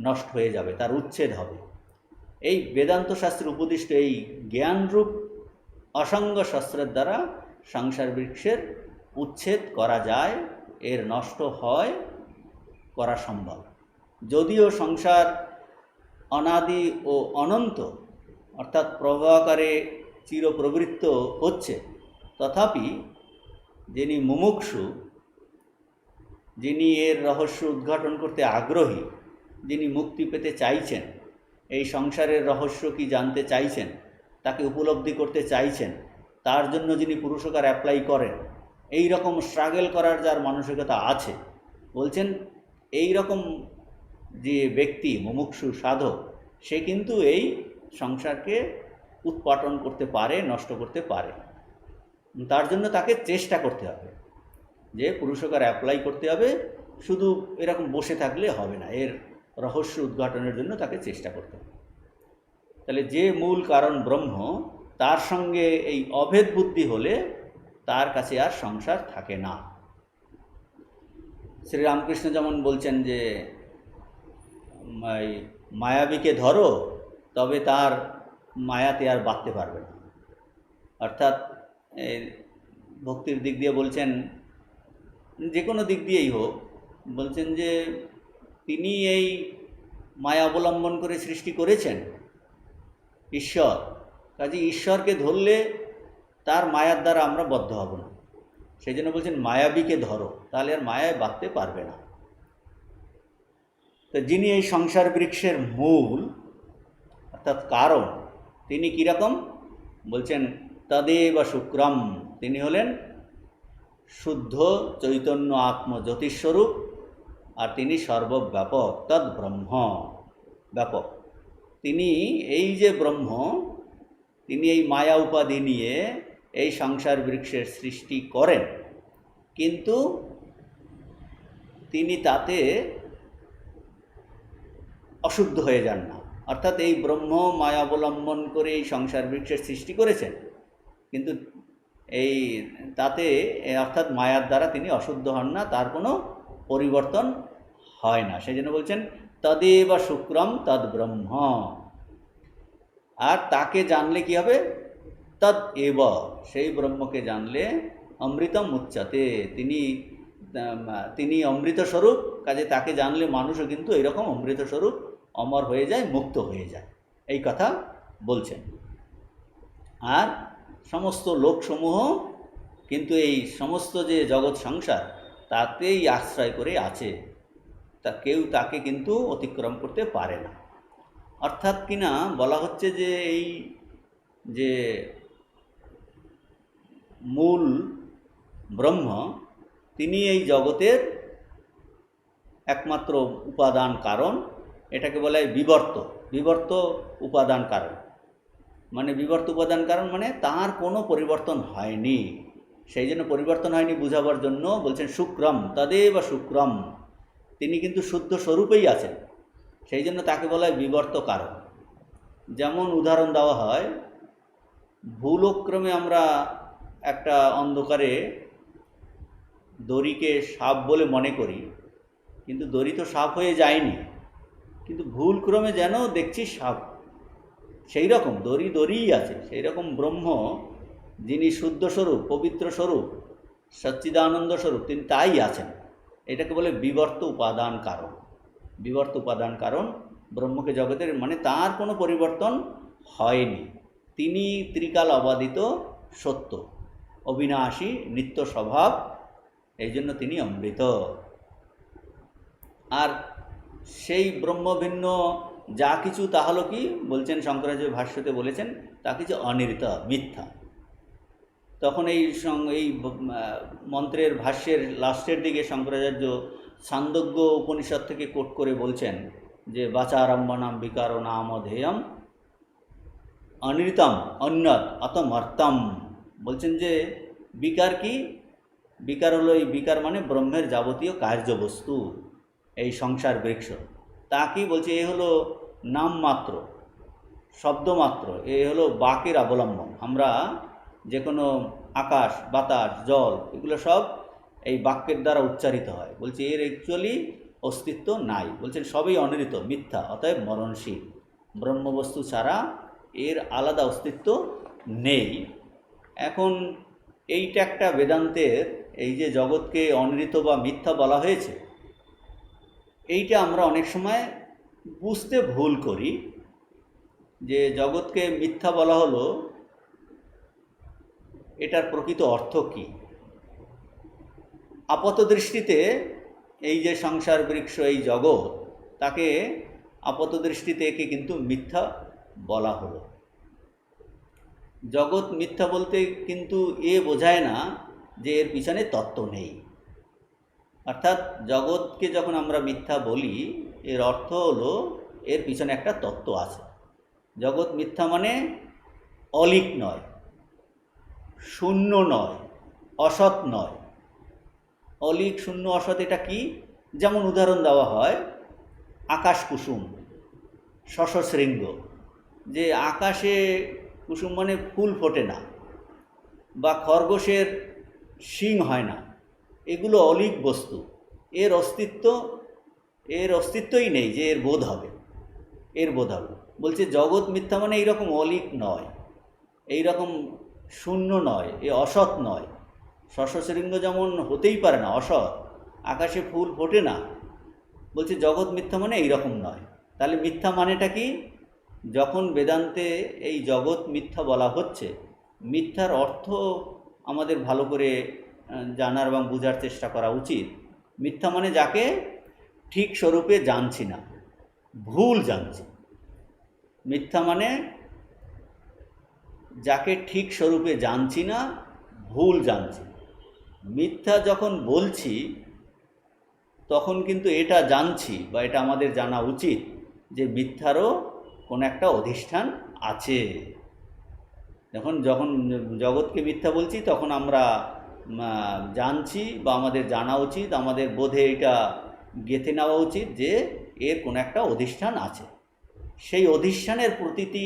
নষ্ট হয়ে যাবে, তার উচ্ছেদ হবে। এই বেদান্ত শাস্ত্রে উপদিষ্ট এই জ্ঞানরূপ অসঙ্গ শাস্ত্রের দ্বারা সংসার বৃক্ষের উচ্ছেদ করা যায়, এর নষ্ট হয় করা সম্ভব। যদিও সংসার অনাদি ও অনন্ত, অর্থাৎ প্রবাহাকারে চিরপ্রবৃত্ত হচ্ছে, তথাপি যিনি মুমুক্ষু, যিনি এর রহস্য উদ্ঘাটন করতে আগ্রহী, যিনি মুক্তি পেতে চাইছেন, এই সংসারের রহস্য কি জানতে চাইছেন, তাকে উপলব্ধি করতে চাইছেন, তার জন্য যিনি পুরুষকার অ্যাপ্লাই করেন, এই রকম স্ট্রাগল করার যার মানসিকতা আছে, বলছেন এই রকম যে ব্যক্তি মুমুক্ষু সাধক, সে কিন্তু এই সংসারকে উৎপাটন করতে পারে, নষ্ট করতে পারে। তার জন্য তাকে চেষ্টা করতে হবে, যে পুরুষকার অ্যাপ্লাই করতে হবে, শুধু এরকম বসে থাকলে হবে না, এর রহস্য উদ্ঘাটনের জন্য তাকে চেষ্টা করতে হবে। তাহলে যে মূল কারণ ব্রহ্ম, তার সঙ্গে এই অভেদ বুদ্ধি হলে তার কাছে আর সংসার থাকে না। শ্রীরামকৃষ্ণ যেমন বলছেন যে মায়াবীকে ধরো, তবে তার মায়াতে আর বাঁধতে পারবে না। অর্থাৎ ভক্তির দিক দিয়ে বলছেন, যে কোনো দিক দিয়েই হোক, বলছেন যে তিনি এই মায়া অবলম্বন করে সৃষ্টি করেছেন ঈশ্বর, কাজে ঈশ্বরকে ধরলে তার মায়ার দ্বারা আমরা বদ্ধ হব না। সেই জন্য বলছেন মায়াবীকে ধরো, তাহলে আর মায়ায় বাঁধতে পারবে না। তো যিনি এই সংসার বৃক্ষের মূল অর্থাৎ কারণ, তিনি কীরকম বলছেন, তদেব শুক্রম, তিনি হলেন শুদ্ধ চৈতন্য আত্মজ্যোতিস্বরূপ, আর তিনি সর্বব্যাপক, তদ ব্রহ্ম ব্যাপক। তিনি এই যে ব্রহ্ম, তিনি এই মায়া উপাধি নিয়ে এই সংসার বৃক্ষের সৃষ্টি করেন, কিন্তু তিনি তাতে অশুদ্ধ হয়ে যান না। অর্থাৎ এই ব্রহ্ম মায়া অবলম্বন করে এই সংসার বৃক্ষের সৃষ্টি করেছেন, কিন্তু এই তাতে অর্থাৎ মায়ার দ্বারা তিনি অশুদ্ধ হন না, তার কোনো পরিবর্তন হয় না। সেই জন্য বলছেন তদেব শুক্রম তদ ব্রহ্ম। আর তাকে জানলে কি হবে, তদ এব, সেই ব্রহ্মকে জানলে অমৃতম উচ্চতে, তিনি অমৃতস্বরূপ, কাজে তাকে জানলে মানুষও কিন্তু এরকম অমৃতস্বরূপ অমর হয়ে যায়, মুক্ত হয়ে যায়, এই কথা বলছেন। আর সমস্ত লোকসমূহ কিন্তু এই সমস্ত যে জগৎ সংসার, তাতেই আশ্রয় করে আছে, তা কেউ তাকে কিন্তু অতিক্রম করতে পারে না। অর্থাৎ কিনা বলা হচ্ছে যে এই যে মূল ব্রহ্ম, তিনি এই জগতের একমাত্র উপাদান কারণ। এটাকে বলা হয় বিবর্ত উপাদান কারণ। মানে বিবর্ত উপাদান কারণ মানে তার কোনো পরিবর্তন হয়নি। সেই জন্য পরিবর্তন হয়নি বোঝাবার জন্য বলছেন শুক্রম, তদেব শুক্রম, তিনি কিন্তু শুদ্ধ স্বরূপেই আছেন, সেই জন্য তাকে বলা হয় বিবর্ত কারণ। যেমন উদাহরণ দেওয়া হয়, ভুলক্রমে আমরা একটা অন্ধকারে দড়িকে সাপ বলে মনে করি, কিন্তু দড়ি তো সাপ হয়ে যায়নি, কিন্তু ভুলক্রমে যেন দেখছি সাপ। সেই রকম দড়িই আছে। সেই রকম ব্রহ্ম, যিনি শুদ্ধ স্বরূপ, পবিত্র স্বরূপ, সচ্চিদানন্দ স্বরূপ, তিনি তাই আছেন। এটাকে বলে বিবর্ত উপাদান কারণ। বিবর্ত উপাদান কারণ ব্রহ্মকে জগতের, মানে তার কোনো পরিবর্তন হয়নি। তিনি ত্রিকাল অবাধিত সত্য, অবিনাশী, নিত্য স্বভাব, এই জন্য তিনি অমৃত। আর সেই ব্রহ্মভিন্ন যা কিছু, তা হলো কি বলছেন শঙ্করাচার্য ভাষ্যতে বলেছেন, তা কিছু অনির্ত, মিথ্যা। তখন এই মন্ত্রের ভাষ্যের লাস্টের দিকে শঙ্করাচার্য ছান্দোগ্য উপনিষদ থেকে কোট করে বলছেন যে বাচারম্ভনাম বিকার নামধেয়ম অনির্তম অন্যত অতমর্তম। বলছেন যে বিকার কি, বিকার হলো, এই বিকার মানে ব্রহ্মের যাবতীয় কার্যবস্তু, এই সংসার বৃক্ষ। তা কি বলছে, এ হলো নামমাত্র, শব্দমাত্র, এ হলো বাকের অবলম্বন। আমরা যে কোনো আকাশ, বাতাস, জল, এগুলো সব এই বাক্যের দ্বারা উচ্চারিত হয়। বলছে এর অ্যাকচুয়ালি অস্তিত্ব নাই। বলছেন সবই অনিহিত, মিথ্যা, অতএব মরণশীল। ব্রহ্মবস্তু ছাড়া এর আলাদা অস্তিত্ব নেই। এখন এইটা একটা বেদান্তের, এই যে জগৎকে অনিহিত বা মিথ্যা বলা হয়েছে, এইটা আমরা অনেক সময় বুঝতে ভুল করি। যে জগৎকে মিথ্যা বলা হলো, এটার প্রকৃত অর্থ কী? আপাত দৃষ্টিতে এই যে সংসার বৃক্ষ, এই জগৎ, তাকে আপাত দৃষ্টিতে একে কিন্তু মিথ্যা বলা হলো। জগৎ মিথ্যা বলতে কিন্তু এ বোঝায় না যে এর পিছনে তত্ত্ব নেই। অর্থাৎ জগৎকে যখন আমরা মিথ্যা বলি, এর অর্থ হলো এর পিছনে একটা তত্ত্ব আছে। জগৎ মিথ্যা মানে অলিক নয়, শূন্য নয়, অসৎ নয়। অলিক, শূন্য, অসৎ এটা কি? যেমন উদাহরণ দেওয়া হয় আকাশ কুসুম, শশশৃঙ্গ। যে আকাশে কুসুম মানে ফুল ফোটে না, বা খরগোশের শিং হয় না, এগুলো অলিক বস্তু। এর অস্তিত্বই নেই যে এর বোধ হবে, বলছে জগৎ মিথ্যা মানে এইরকম অলিক নয়, এইরকম শূন্য নয়, এ অসৎ নয়। শশশৃঙ্গ যেমন হতেই পারে না, অসৎ, আকাশে ফুল ফোটে না। বলছে জগৎ মিথ্যা মানে এইরকম নয়। তাহলে মিথ্যা মানেটা কি? যখন বেদান্তে এই জগৎ মিথ্যা বলা হচ্ছে, মিথ্যার অর্থ আমাদের ভালো করে জানার এবং বোঝার চেষ্টা করা উচিত। মিথ্যা মানে যাকে ঠিক স্বরূপে জানছি না, ভুল জানছি। মিথ্যা মানে যাকে ঠিক স্বরূপে জানছি না, ভুল জানছি। মিথ্যা যখন বলছি তখন কিন্তু এটা জানছি, বা এটা আমাদের জানা উচিত যে মিথ্যারও কোনো একটা অধিষ্ঠান আছে। যখন জগৎকে মিথ্যা বলছি তখন আমরা জানছি, বা আমাদের জানা উচিত, আমাদের বোধে এটা গেঁথে নেওয়া উচিত যে এর কোনো একটা অধিষ্ঠান আছে। সেই অধিষ্ঠানের প্রতীতি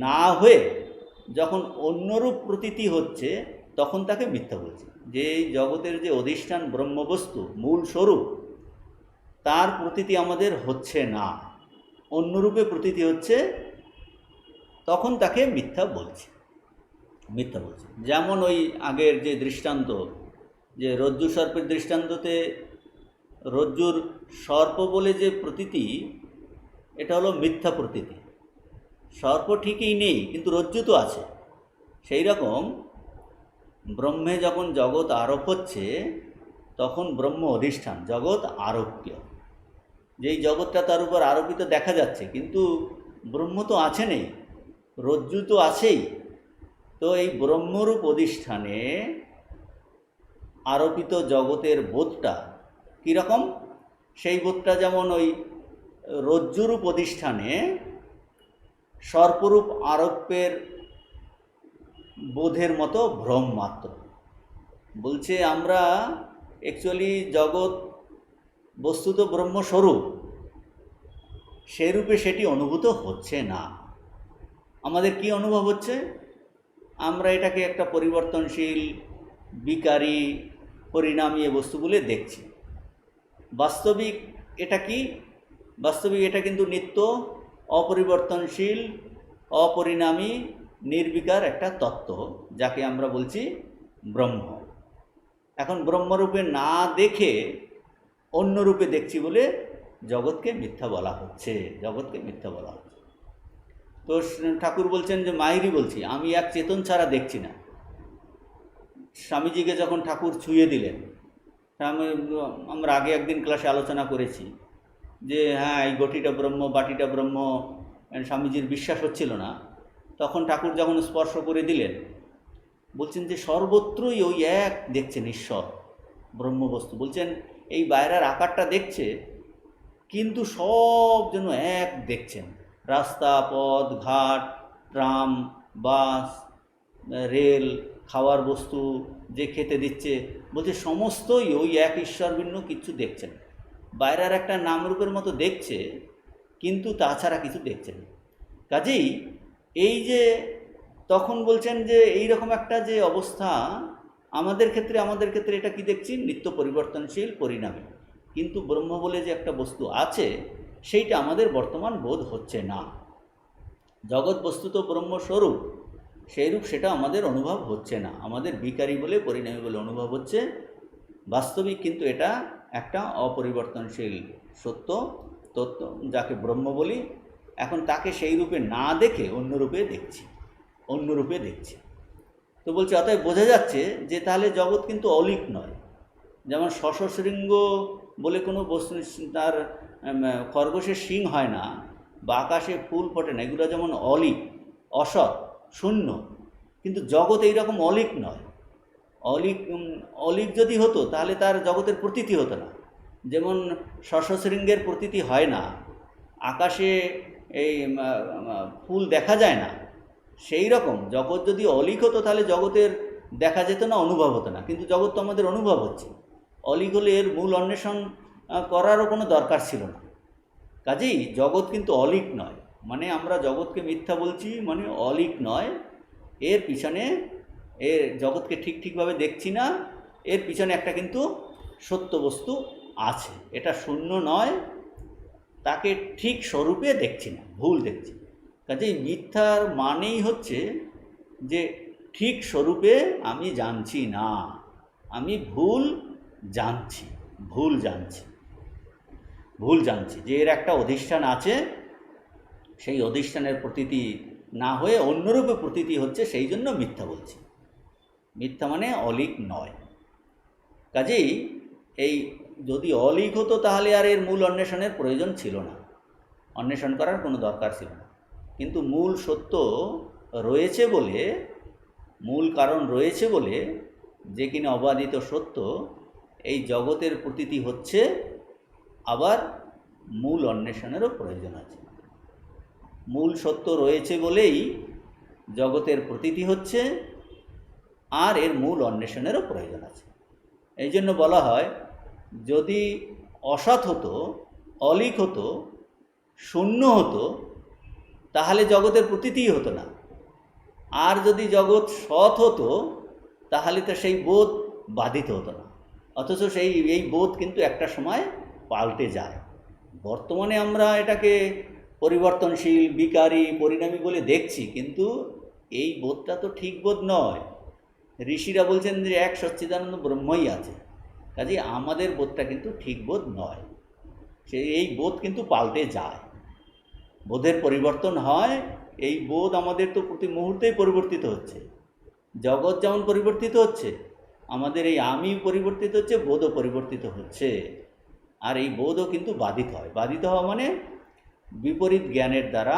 না হয়ে যখন অন্যরূপ প্রতীতি হচ্ছে, তখন তাকে মিথ্যা বলছি। যে এই জগতের যে অধিষ্ঠান ব্রহ্মবস্তু, মূল স্বরূপ, তার প্রতীতি আমাদের হচ্ছে না, অন্যরূপে প্রতীতি হচ্ছে, তখন তাকে মিথ্যা বলছি। যেমন ওই আগের যে দৃষ্টান্ত, যে রজ্জু সর্পের দৃষ্টান্ততে রজ্জুর সর্প বলে যে প্রতীতি, এটা হলো মিথ্যা প্রতীতি। সর্প ঠিকই নেই, কিন্তু রজ্জু তো আছে। সেই রকম ব্রহ্মে যখন জগৎ আরোপ হচ্ছে, তখন ব্রহ্ম অধিষ্ঠান, জগৎ আরোপ্য। যেই জগৎটা তার উপর আরোপিত দেখা যাচ্ছে, কিন্তু ব্রহ্ম তো আছে নেই, রজ্জু তো আছেই। তো এই ব্রহ্মরূপ অধিষ্ঠানে আরোপিত জগতের বোধটা কীরকম? সেই বোধটা যেমন ওই রজ্জুরূপ অধিষ্ঠানে সর্পরূপ আরোপের বোধের মতো ভ্রম মাত্র। বলছে আমরা অ্যাকচুয়ালি জগৎ বস্তুত ব্রহ্মস্বরূপ, সেরূপে সেটি অনুভূত হচ্ছে না। আমাদের কি অনুভব হচ্ছে? আমরা এটাকে একটা পরিবর্তনশীল, বিকারী, পরিণামী বস্তু বলে দেখছি। বাস্তবিক এটা কি? বাস্তবিক এটা কিন্তু নিত্য, অপরিবর্তনশীল, অপরিণামী, নির্বিকার একটা তত্ত্ব, যাকে আমরা বলছি ব্রহ্ম। এখন ব্রহ্মরূপে না দেখে অন্য রূপে দেখছি বলে জগৎকে মিথ্যা বলা হচ্ছে। তো ঠাকুর বলছেন যে মাহিরি বলছি, আমি এক চেতন ছাড়া দেখছি না। স্বামীজিকে যখন ঠাকুর ছুঁয়ে দিলেন, আমরা আগে একদিন ক্লাসে আলোচনা করেছি যে হ্যাঁ, এই গটিটা ব্রহ্ম, বাটিটা ব্রহ্ম, স্বামীজির বিশ্বাস হচ্ছিল না। তখন ঠাকুর যখন স্পর্শ করে দিলেন, বলছেন যে সর্বত্রই ওই এক দেখছেন ঈশ্বর, ব্রহ্মবস্তু। বলছেন এই বাইরের আকারটা দেখছে, কিন্তু সব যেন এক দেখছেন। রাস্তা, পথ, ঘাট, ট্রাম, বাস, রেল, খাওয়ার বস্তু যে খেতে দিচ্ছে, বলছে সমস্তই ওই এক ঈশ্বর, ভিন্ন কিচ্ছু দেখছেন। বাইরের একটা নামরূপের মতো দেখছে, কিন্তু তাছাড়া কিছু দেখছে না। কাজেই এই যে তখন বলছেন যে এই রকম একটা যে অবস্থা আমাদের ক্ষেত্রে এটা কি দেখছি? নিত্য পরিবর্তনশীল, পরিণামী। কিন্তু ব্রহ্ম বলে যে একটা বস্তু আছে সেইটা আমাদের বর্তমান বোধ হচ্ছে না। জগৎ বস্তুত ব্রহ্মস্বরূপ, সেইরূপ সেটা আমাদের অনুভব হচ্ছে না, আমাদের বিকারী বলে পরিণামী বলে অনুভব হচ্ছে। বাস্তবিক কিন্তু এটা একটা অপরিবর্তনশীল সত্য তত্ত্ব, যাকে ব্রহ্ম বলি। এখন তাকে সেই রূপে না দেখে অন্য রূপে দেখছি। তো বলছে অতএব বোঝা যাচ্ছে যে তাহলে জগৎ কিন্তু অলিক নয়। যেমন শশশৃঙ্গ বলে কোনো বস্তু, তার খরগোশের শিং হয় না বা আকাশে ফুল ফোটে না, এগুলো যেমন অলিক, অসৎ, শূন্য, কিন্তু জগৎ এইরকম অলিক নয়। অলিক যদি হতো তাহলে তার জগতের প্রতীতি হতো না। যেমন শশশৃঙ্গের প্রতীতি হয় না, আকাশে এই ফুল দেখা যায় না, সেই রকম জগৎ যদি অলিক হতো তাহলে জগতের দেখা যেত না, অনুভব হতো না। কিন্তু জগৎ তো আমাদের অনুভব হচ্ছে। অলিক হলে এর মূল অন্বেষণ করারও কোনো দরকার ছিল না। কাজেই জগৎ কিন্তু অলিক নয়, মানে আমরা জগৎকে মিথ্যা বলছি মানে অলিক নয়। এর পিছনে, এর জগৎকে ঠিকভাবে দেখছি না, এর পিছনে একটা কিন্তু সত্য বস্তু আছে, এটা শূন্য নয়, তাকে ঠিক স্বরূপে দেখছি না, ভুল দেখছি। কাজেই মিথ্যার মানেই হচ্ছে যে ঠিক স্বরূপে আমি জানছি না, আমি ভুল জানছি যে এর একটা অধিষ্ঠান আছে, সেই অধিষ্ঠানের প্রতীতি না হয়ে অন্যরূপে প্রতীতি হচ্ছে, সেই জন্য মিথ্যা বলছি। মিথ্যা মানে অলিক নয়। কাজেই এই যদি অলিক হতো তাহলে আর এর মূল অন্বেষণের প্রয়োজন ছিল না, অন্বেষণ করার কোনো দরকার ছিল না। কিন্তু মূল সত্য রয়েছে বলে, মূল কারণ রয়েছে বলে, যে কিনা অবাধিত সত্য, এই জগতের প্রতীতি হচ্ছে, আবার মূল অন্বেষণেরও প্রয়োজন আছে। মূল সত্য রয়েছে বলেই জগতের প্রতীতি হচ্ছে, আর এর মূল অন্বেষণেরও প্রয়োজন আছে। এই জন্য বলা হয় যদি অসৎ হতো, অলিক হতো, শূন্য হতো, তাহলে জগতের প্রতীতিই হতো না। আর যদি জগৎ সৎ হতো তাহলে তো সেই বোধ বাধিত হতো না। অথচ এই বোধ কিন্তু একটা সময় পাল্টে যায়। বর্তমানে আমরা এটাকে পরিবর্তনশীল, বিকারী, পরিণামী বলে দেখছি, কিন্তু এই বোধটা তো ঠিক বোধ নয়। ঋষিরা বলছেন যে এক সচ্চিদানন্দ ব্রহ্মই আছে। কাজে আমাদের বোধটা কিন্তু ঠিক বোধ নয়, এই বোধ কিন্তু পাল্টে যায়, বোধের পরিবর্তন হয়। এই বোধ আমাদের তো প্রতি মুহূর্তেই পরিবর্তিত হচ্ছে। জগৎ যেমন পরিবর্তিত হচ্ছে, আমাদের এই আমি পরিবর্তিত হচ্ছে, বোধও পরিবর্তিত হচ্ছে। আর এই বোধও কিন্তু বাধিত হয়। বাধিত হওয়া মানে বিপরীত জ্ঞানের দ্বারা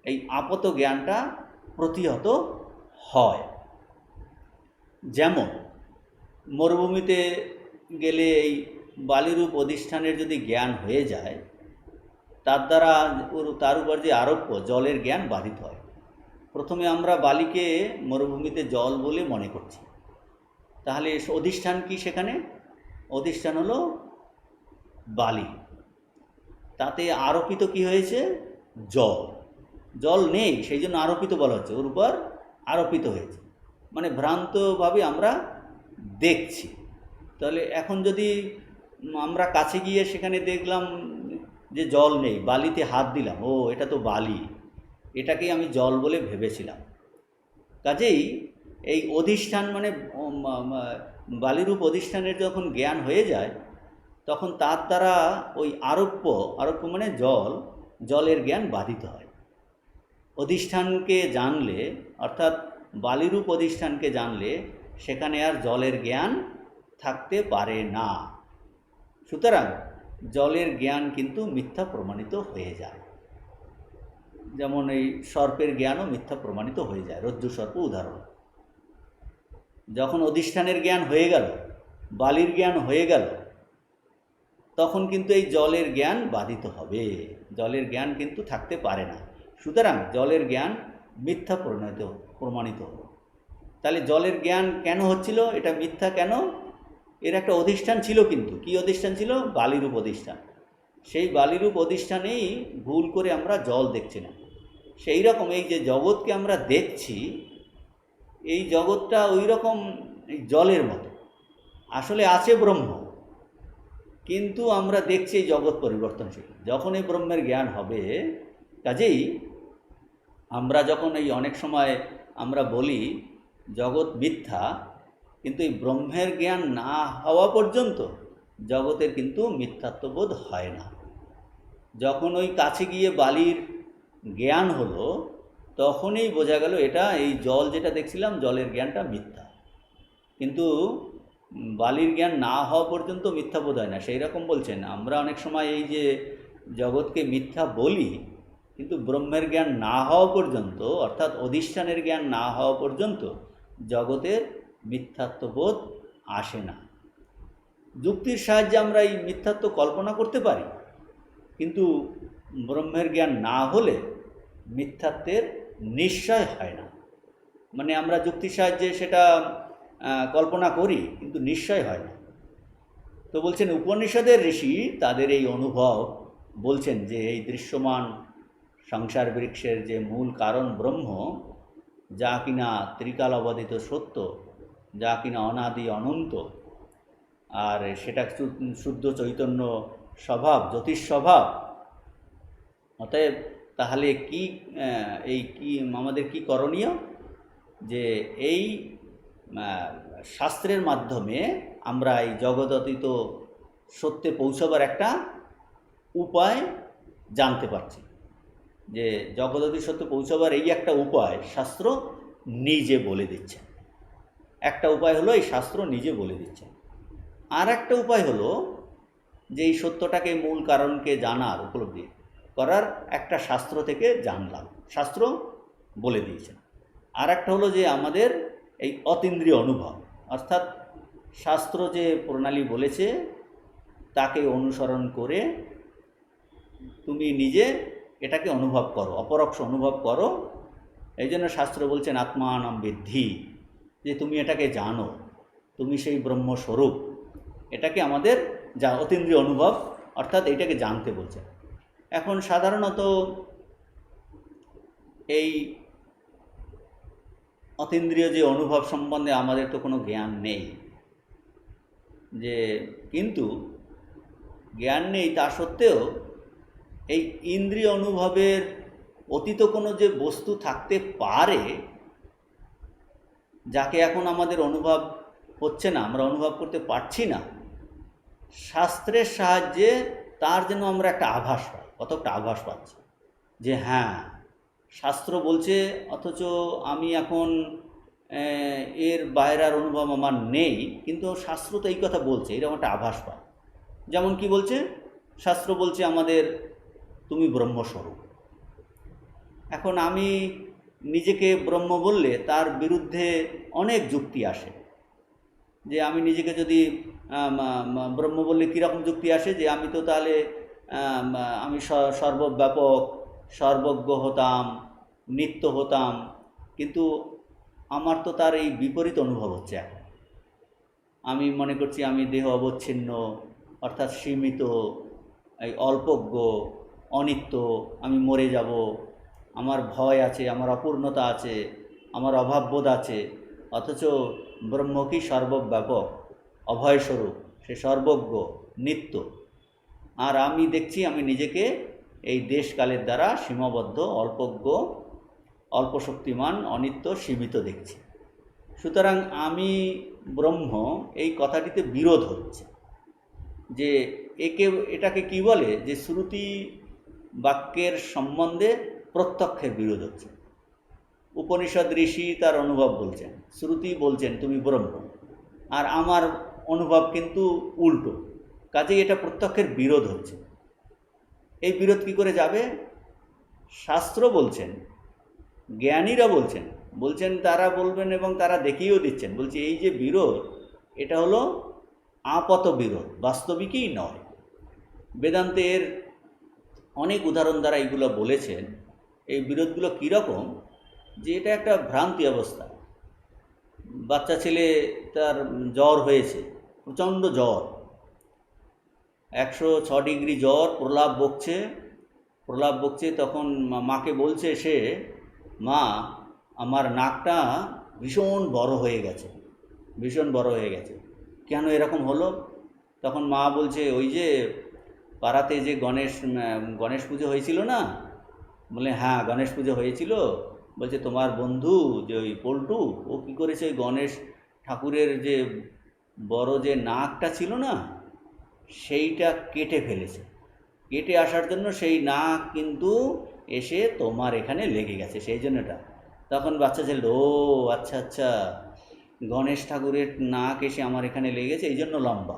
এই আপত জ্ঞানটা প্রতিহত হয়। যেমন মরুভূমিতে গেলে এই বালিরূপ অধিষ্ঠানের যদি জ্ঞান হয়ে যায়, তার উপর যে আরোপ্য জলের জ্ঞান বাধিত হয়। প্রথমে আমরা বালিকে মরুভূমিতে জল বলে মনে করছি, তাহলে অধিষ্ঠান কি সেখানে? অধিষ্ঠান হলো বালি, তাতে আরোপিত কি হয়েছে? জল নেই, সেই জন্য আরোপিত বলা হচ্ছে, ওর উপর আরোপিত হয়েছে, মানে ভ্রান্তভাবে আমরা দেখছি। তাহলে এখন যদি আমরা কাছে গিয়ে সেখানে দেখলাম যে জল নেই, বালিতে হাত দিলাম, ও এটা তো বালি, এটাকেই আমি জল বলে ভেবেছিলাম। কাজেই এই অধিষ্ঠান মানে বালিরূপ অধিষ্ঠানের যখন জ্ঞান হয়ে যায়, তখন তার দ্বারা ওই আরোপ্য মানে জলের জ্ঞান বাধিত হয়। অধিষ্ঠানকে জানলে, অর্থাৎ বালিরূপ অধিষ্ঠানকে জানলে সেখানে আর জলের জ্ঞান থাকতে পারে না। সুতরাং জলের জ্ঞান কিন্তু মিথ্যা প্রমাণিত হয়ে যায়। যেমন এই সর্পের জ্ঞানও মিথ্যা প্রমাণিত হয়ে যায়, রজ্জু সর্প উদাহরণ। যখন অধিষ্ঠানের জ্ঞান হয়ে গেল, বালির জ্ঞান হয়ে গেল, তখন কিন্তু এই জলের জ্ঞান বাধিত হবে, জলের জ্ঞান কিন্তু থাকতে পারে না। সুতরাং জলের জ্ঞান মিথ্যা প্রমাণিত হলো। তাহলে জলের জ্ঞান কেন হচ্ছিল? এটা মিথ্যা কেন? এর একটা অধিষ্ঠান ছিল, কিন্তু কি অধিষ্ঠান ছিল? বালিরূপ অধিষ্ঠান। সেই বালিরূপ অধিষ্ঠানেই ভুল করে আমরা জল দেখছি না। সেই রকম এই যে জগৎকে আমরা দেখছি, এই জগৎটা ওই রকম জলের মতো, আসলে আছে ব্রহ্ম, কিন্তু আমরা দেখছি এই জগৎ পরিবর্তনশীল। যখন এই ব্রহ্মের জ্ঞান হবে, কাজেই আমরা যখন এই অনেক সময় আমরা বলি জগৎ মিথ্যা, কিন্তু এই ব্রহ্মের জ্ঞান না হওয়া পর্যন্ত জগতের কিন্তু মিথ্যাত্ববোধ হয় না। যখন ওই কাছে গিয়ে বালির জ্ঞান হলো, তখনই বোঝা গেল এটা এই জল যেটা দেখছিলাম জলের জ্ঞানটা মিথ্যা। কিন্তু বালির জ্ঞান না হওয়া পর্যন্ত মিথ্যা বোধ হয় না। সেই রকম বলছেন আমরা অনেক সময় এই যে জগৎকে মিথ্যা বলি, কিন্তু ব্রহ্মের জ্ঞান না হওয়া পর্যন্ত, অর্থাৎ অধিষ্ঠানের জ্ঞান না হওয়া পর্যন্ত জগতের মিথ্যাত্ববোধ আসে না। যুক্তির সাহায্যে আমরা এই মিথ্যাত্ব কল্পনা করতে পারি, কিন্তু ব্রহ্মের জ্ঞান না হলে মিথ্যাত্বের নিশ্চয় হয় না। মানে আমরা যুক্তির সাহায্যে সেটা কল্পনা করি, কিন্তু নিশ্চয় হয় না। তো বলছেন উপনিষদের ঋষি তাদের এই অনুভব বলছেন যে এই দৃশ্যমান সংসার বৃক্ষের যে মূল কারণ ব্রহ্ম, যা কিনা ত্রিকাল অবাধিত সত্য, যা কিনা অনাদি অনন্ত, আর সেটা শুদ্ধ চৈতন্য স্বভাব, জ্যোতিষ স্বভাব। অতএব তাহলে কি এই কি আমাদের কি করণীয়? যে এই শাস্ত্রের মাধ্যমে আমরা এই জগদতীত সত্যে পৌঁছবার একটা উপায় জানতে পারছি। যে জগদতীত সত্যে পৌঁছবার এই একটা উপায় শাস্ত্র নিজে বলে দিচ্ছে। একটা উপায় হলো এই শাস্ত্র নিজে বলে দিচ্ছে। আর একটা উপায় হলো যে এই সত্যটাকে, মূল কারণকে জানার, উপলব্ধি করার একটা শাস্ত্র থেকে জানলাম, শাস্ত্র বলে দিয়েছেন। আর একটা হলো যে আমাদের এই অতীন্দ্রিয় অনুভব, অর্থাৎ শাস্ত্র যে প্রণালী বলেছে তাকে অনুসরণ করে তুমি নিজে এটাকে অনুভব করো, অপরোক্ষ অনুভব করো। এই জন্য শাস্ত্র বলছেন আত্মানম বিদ্ধি, যে তুমি এটাকে জানো, তুমি সেই ব্রহ্মস্বরূপ। এটাকে আমাদের যা অতীন্দ্রিয় অনুভব, অর্থাৎ এইটাকে জানতে বলছে। এখন সাধারণত এই অতীন্দ্রিয় যে অনুভব সম্বন্ধে আমাদের তো কোনো জ্ঞান নেই, যে কিন্তু জ্ঞান নেই তা সত্ত্বেও এই ইন্দ্রিয় অনুভবের অতীত কোনো যে বস্তু থাকতে পারে, যাকে এখন আমাদের অনুভব হচ্ছে না, আমরা অনুভব করতে পারছি না, শাস্ত্রের সাহায্যে তার যেন আমরা একটা আভাস পাই, কতটা আভাস পাচ্ছি যে হ্যাঁ শাস্ত্র বলছে, অথচ আমি এখন এর বাইরের অনুভব আমার নেই, কিন্তু শাস্ত্র তো এই কথা বলছে, এরকম একটা আভাস পাই। যেমন কি বলছে শাস্ত্র? বলছে আমাদের তুমি ব্রহ্মস্বরূপ। এখন আমি নিজেকে ব্রহ্ম বললে তার বিরুদ্ধে অনেক যুক্তি আসে। যে আমি নিজেকে যদি ব্রহ্ম বললে কীরকম যুক্তি আসে? যে আমি তো তাহলে আমি সর্বব্যাপক, সর্বজ্ঞ হতাম, নিত্য হতাম, কিন্তু আমার তো তার এই বিপরীত অনুভব হচ্ছে। এখন আমি মনে করছি আমি দেহ অবচ্ছিন্ন, অর্থাৎ সীমিত, এই অল্পজ্ঞ, অনিত্য, আমি মরে যাব, আমার ভয় আছে, আমার অপূর্ণতা আছে, আমার অভাববোধ আছে। অথচ ব্রহ্ম কি সর্বব্যাপক, অভয়স্বরূপ, সে সর্বজ্ঞ, নিত্য। আর আমি দেখছি আমি নিজেকে এই দেশকালের দ্বারা সীমাবদ্ধ, অল্পজ্ঞ, অল্প শক্তিমান, অনিত্য, সীমিত দেখছি। সুতরাং আমি ব্রহ্ম, এই কথাটিতে বিরোধ হচ্ছে। যে এটাকে কি বলে? যে শ্রুতি বাক্যের সম্বন্ধে প্রত্যক্ষের বিরোধ হচ্ছে। উপনিষদ ঋষি তার অনুভব বলছেন, শ্রুতি বলছেন তুমি ব্রহ্ম, আর আমার অনুভব কিন্তু উল্টো। কাজেই এটা প্রত্যক্ষের বিরোধ হচ্ছে। এই বিরোধ কী করে যাবে? শাস্ত্র বলছেন, জ্ঞানীরা বলছেন তারা বলবেন এবং তারা দেখিয়েও দিচ্ছেন। বলছে এই যে বিরোধ, এটা হলো আপাত বিরোধ, বাস্তবিকই নয়। বেদান্তের অনেক উদাহরণ দ্বারা এইগুলো বলেছেন। এই বিরোধগুলো কীরকম? যে এটা একটা ভ্রান্তি অবস্থা। বাচ্চা ছেলে, তার জ্বর হয়েছে, প্রচণ্ড জ্বর, 106 ডিগ্রি জ্বর, প্রলাপ বকছে। তখন মাকে বলছে সে, মা আমার নাকটা ভীষণ বড় হয়ে গেছে। কেন এরকম হলো? তখন মা বলছে, ওই যে পাড়াতে যে গণেশ পুজো হয়েছিল না? বলে, হ্যাঁ গণেশ পুজো হয়েছিল। বলছে, তোমার বন্ধু যে ওই পল্টু, ও কী করেছে, ওই গণেশ ঠাকুরের যে বড় যে নাকটা ছিল না, সেইটা কেটে ফেলেছে। কেটে আসার জন্য সেই নাক কিন্তু এসে তোমার এখানে লেগে গেছে, সেই জন্যটা। তখন বাচ্চা ছেলে, ও আচ্ছা আচ্ছা, গণেশ ঠাকুরের নাক এসে আমার এখানে লেগেছে, এই জন্য লম্বা।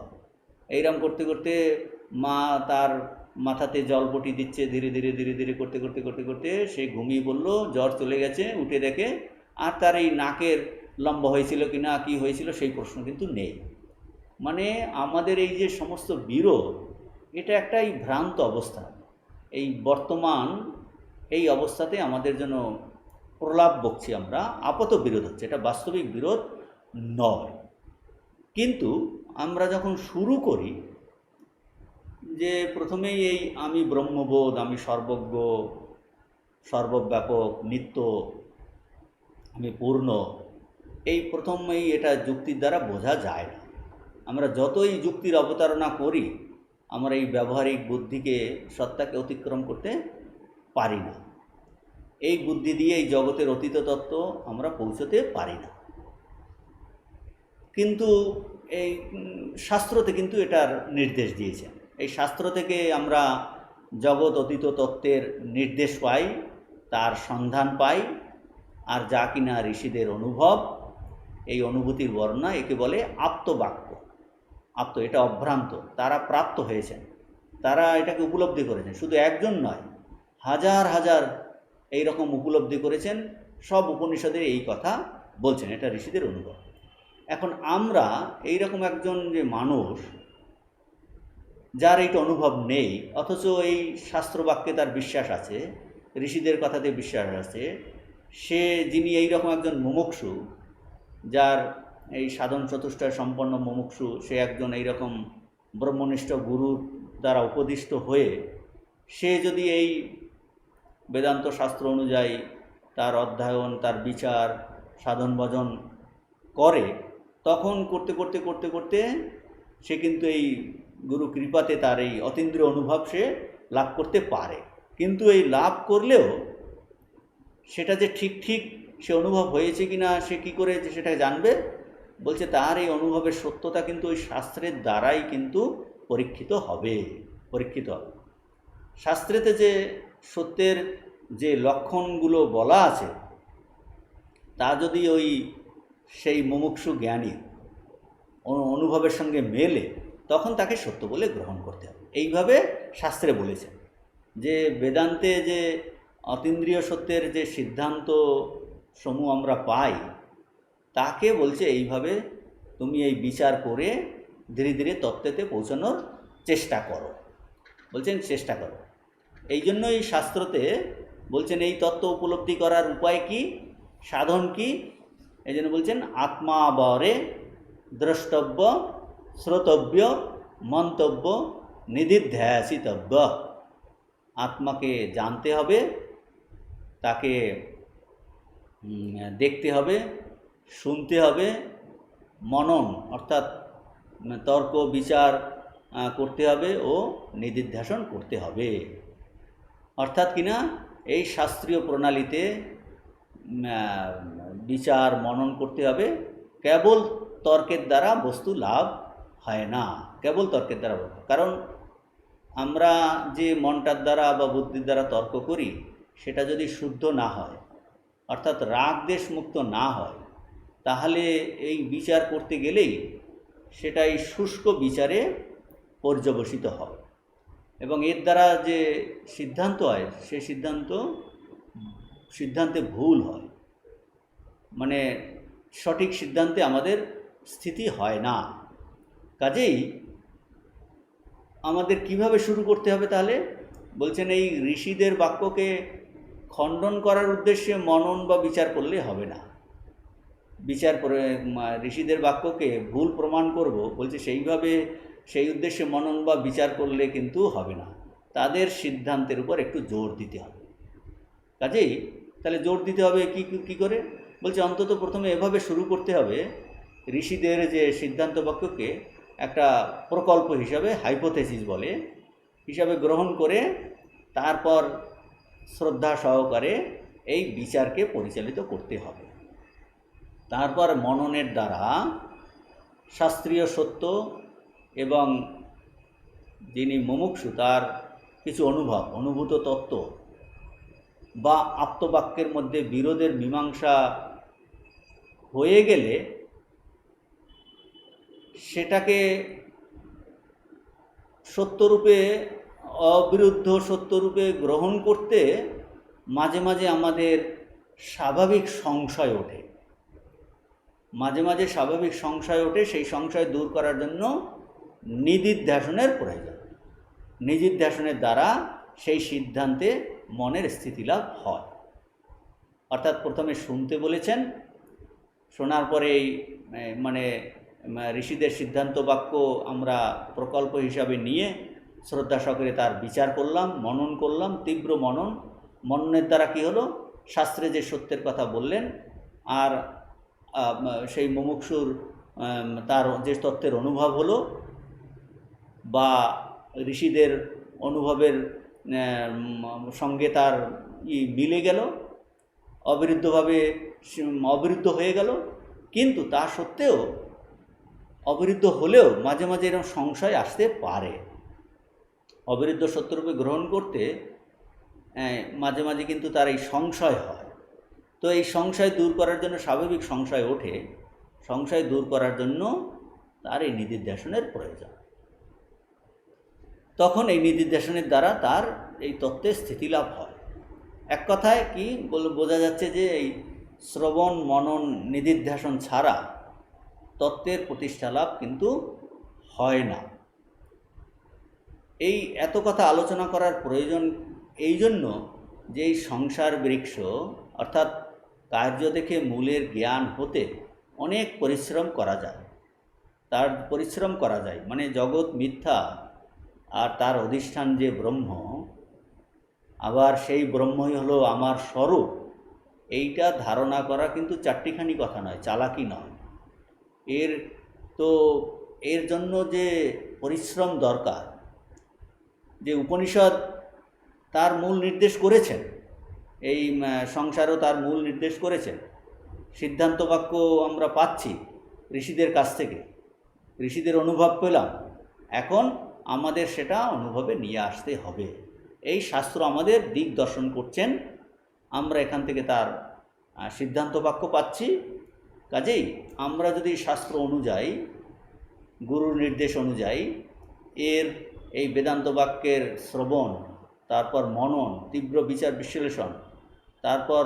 এইরকম করতে করতে মা তার মাথাতে জলপটি দিচ্ছে, ধীরে ধীরে ধীরে ধীরে করতে করতে করতে করতে সে ঘুমিয়ে পড়লো, জ্বর চলে গেছে, উঠে দেখে আর তার এই নাকের লম্বা হয়েছিল কি না, কী হয়েছিল সেই প্রশ্ন কিন্তু নেই। মানে আমাদের এই যে সমস্ত বিরোধ, এটা একটা এই ভ্রান্ত অবস্থা। এই বর্তমান এই অবস্থাতে আমাদের জন্য প্রলাপ বকছি আমরা, আপাত বিরোধ হচ্ছে, এটা বাস্তবিক বিরোধ নয়। কিন্তু আমরা যখন শুরু করি যে প্রথমেই এই আমি ব্রহ্মবোধ, আমি সর্বজ্ঞ, সর্বব্যাপক, নিত্য, আমি পূর্ণ, এই প্রথমেই এটা যুক্তির দ্বারা বোঝা যায় না। আমরা যতই যুক্তির অবতারণা করি, আমরা এই ব্যবহারিক বুদ্ধিকে, সত্তাকে অতিক্রম করতে পারি না। এই বুদ্ধি দিয়ে এই জগতের অতীত তত্ত্ব আমরা পৌঁছতে পারি না। কিন্তু এই শাস্ত্রতে কিন্তু এটার নির্দেশ দিয়েছেন। এই শাস্ত্র থেকে আমরা জগৎ অতীত তত্ত্বের নির্দেশ পাই, তার সন্ধান পাই। আর যা কিনা ঋষিদের অনুভব, এই অনুভূতির বর্ণনা, একে বলে আপ্তবাক্য। আপ্ত, এটা অভ্রান্ত, তারা প্রাপ্ত হয়েছেন, তারা এটাকে উপলব্ধি করেছেন। শুধু একজন নয়, হাজার হাজার এই রকম উপলব্ধি করেছেন, সব উপনিষদের এই কথা বলছেন, এটা ঋষিদের অনুভব। এখন আমরা এই রকম একজন যে মানুষ, যার এইটা অনুভব নেই, অথচ এই শাস্ত্রবাক্যে তার বিশ্বাস আছে, ঋষিদের কথাতে বিশ্বাস আছে, সে যিনি এই রকম একজন মুমুক্ষু, যার এই সাধন চতুষ্টয় সম্পন্ন মুমুক্ষু, সে একজন এইরকম ব্রহ্মনিষ্ঠ গুরুর দ্বারা উপদিষ্ট হয়ে সে যদি এই বেদান্ত শাস্ত্র অনুযায়ী তার অধ্যয়ন, তার বিচার, সাধন ভজন করে, তখন করতে করতে করতে করতে সে কিন্তু এই গুরু কৃপাতে তার এই অতীন্দ্রিয় অনুভব সে লাভ করতে পারে। কিন্তু এই লাভ করলেও সেটা যে ঠিক ঠিক সে অনুভব হয়েছে কি না, সে কী করে সেটা জানবে? বলছে, তার এই অনুভবের সত্যতা কিন্তু ওই শাস্ত্রের দ্বারাই কিন্তু পরীক্ষিত হবে। শাস্ত্রেতে যে সত্যের যে লক্ষণগুলো বলা আছে, তা যদি ওই সেই মুমুক্ষু জ্ঞানী অনুভবের সঙ্গে মেলে, তখন তাকে সত্য বলে গ্রহণ করতে হবে। এইভাবে শাস্ত্রে বলেছে যে বেদান্তে যে অতীন্দ্রিয় সত্যের যে সিদ্ধান্ত সমূহ আমরা পাই, তাকে বলছে এইভাবে তুমি এই বিচার করে ধীরে ধীরে তত্ত্বেতে পৌঁছানোর চেষ্টা করো। বলছেন চেষ্টা করো। এই জন্য এই শাস্ত্রতে বলছেন এই তত্ত্ব উপলব্ধি করার উপায় কি, সাধন কি, এই জন্য বলছেন আত্মাবরে দ্রষ্টব্য, শ্রোতব্য, মন্তব্য, নিদিধ্যাসিতব্য। আত্মাকে জানতে হবে, তাকে দেখতে হবে, শুনতে হবে, মনন অর্থাৎ তর্ক বিচার করতে হবে ও নিদিধ্যাসন করতে হবে। অর্থাৎ কিনা এই শাস্ত্রীয় প্রণালীতে বিচার মনন করতে হবে। কেবল তর্কের দ্বারা বস্তু লাভ হয় না, কেবল তর্কের দ্বারা। কারণ আমরা যে মনটার দ্বারা বা বুদ্ধির দ্বারা তর্ক করি, সেটা যদি শুদ্ধ না হয়, অর্থাৎ রাগ দেশ মুক্ত না হয়, তাহলে এই বিচার করতে গেলেই সেটাই শুষ্ক বিচারে পর্যবসিত হয় এবং এর দ্বারা যে সিদ্ধান্ত হয়, সেই সিদ্ধান্তে ভুল হয়, মানে সঠিক সিদ্ধান্তে আমাদের স্থিতি হয় না। কাজেই আমাদের কিভাবে শুরু করতে হবে তাহলে? বলছেন এই ঋষিদের বাক্যকে খণ্ডন করার উদ্দেশ্যে মনন বা বিচার করলে হবে না। বিচার করে ঋষিদের বাক্যকে ভুল প্রমাণ করব, বলছে সেইভাবে সেই উদ্দেশ্যে মনন বা বিচার করলে কিন্তু হবে না। তাদের সিদ্ধান্তের উপর একটু জোর দিতে হবে। কাজেই তাহলে জোর দিতে হবে কি করে? বলছে অন্তত প্রথমে এভাবে শুরু করতে হবে, ঋষিদের যে সিদ্ধান্ত বাক্যকে একটা প্রকল্প হিসাবে, হাইপোথেসিস বলে, হিসাবে গ্রহণ করে তারপর শ্রদ্ধা সহকারে এই বিচারকে পরিচালিত করতে হবে। তারপর মননের দ্বারা শাস্ত্রীয় সত্য এবং যিনি মুমুক্ষু তার কিছু অনুভূত তত্ত্ব বা আপ্তবাক্যের মধ্যে বিরোধের মীমাংসা হয়ে গেলে সেটাকে সত্যরূপে, অবিরুদ্ধ সত্যরূপে গ্রহণ করতে মাঝে মাঝে আমাদের স্বাভাবিক সংশয় ওঠে। সেই সংশয় দূর করার জন্য নিদিধ্যাসনের প্রয়োজন। নিদিধ্যাসনের দ্বারা সেই সিদ্ধান্তে মনের স্থিতিলাভ হয়। অর্থাৎ প্রথমে শুনতে বলেছেন, শোনার পরেই মানে ঋষিদের সিদ্ধান্ত বাক্য আমরা প্রকল্প হিসাবে নিয়ে শ্রদ্ধা সহকারে তার বিচার করলাম, মনন করলাম, তীব্র মননের দ্বারা কী হলো, শাস্ত্রে যে সত্যের কথা বললেন আর সেই মুমুক্ষুর তার যে তত্ত্বের অনুভব হলো বা ঋষিদের অনুভবের সঙ্গে তার মিলে গেল, অবিরুদ্ধ হয়ে গেল। কিন্তু তা সত্ত্বেও অবিরুদ্ধ হলেও মাঝে মাঝে এরকম সংশয় আসতে পারে। অবিরুদ্ধ সত্যরূপে গ্রহণ করতে মাঝে মাঝে কিন্তু তার এই সংশয় হয়। তো এই সংশয় দূর করার জন্য, স্বাভাবিক সংশয় ওঠে, সংশয় দূর করার জন্য তার এই নিদিধ্যাসনের প্রয়োজন। তখন এই নিদিধ্যাসনের দ্বারা তার এই তত্ত্বে স্থিতিলাভ হয়। এক কথায় কি বোঝা যাচ্ছে যে এই শ্রবণ মনন নিদিধ্যাসন ছাড়া তত্ত্বের প্রতিষ্ঠা লাভ কিন্তু হয় না। এই এত কথা আলোচনা করার প্রয়োজন এই জন্য যে এই সংসার বৃক্ষ অর্থাৎ কার্য দেখে মূলের জ্ঞান হতে অনেক পরিশ্রম করা যায়। মানে জগৎ মিথ্যা আর তার অধিষ্ঠান যে ব্রহ্ম, আবার সেই ব্রহ্মই হলো আমার স্বরূপ, এইটা ধারণা করা কিন্তু চারটিখানি কথা নয়, চালাকি নয়। এর জন্য যে পরিশ্রম দরকার, যে উপনিষদ তার মূল নির্দেশ করেছেন, এই সংসারও তার মূল নির্দেশ করেছেন। সিদ্ধান্ত বাক্য আমরা পাচ্ছি ঋষিদের কাছ থেকে, ঋষিদের অনুভব পেলাম, এখন আমাদের সেটা অনুভবে নিয়ে আসতে হবে। এই শাস্ত্র আমাদের দিক দর্শন করছেন, আমরা এখান থেকে তার সিদ্ধান্ত বাক্য পাচ্ছি। কাজেই আমরা যদি শাস্ত্র অনুযায়ী, গুরুর নির্দেশ অনুযায়ী এই বেদান্ত বাক্যের শ্রবণ, তারপর মনন, তীব্র বিচার বিশ্লেষণ, তারপর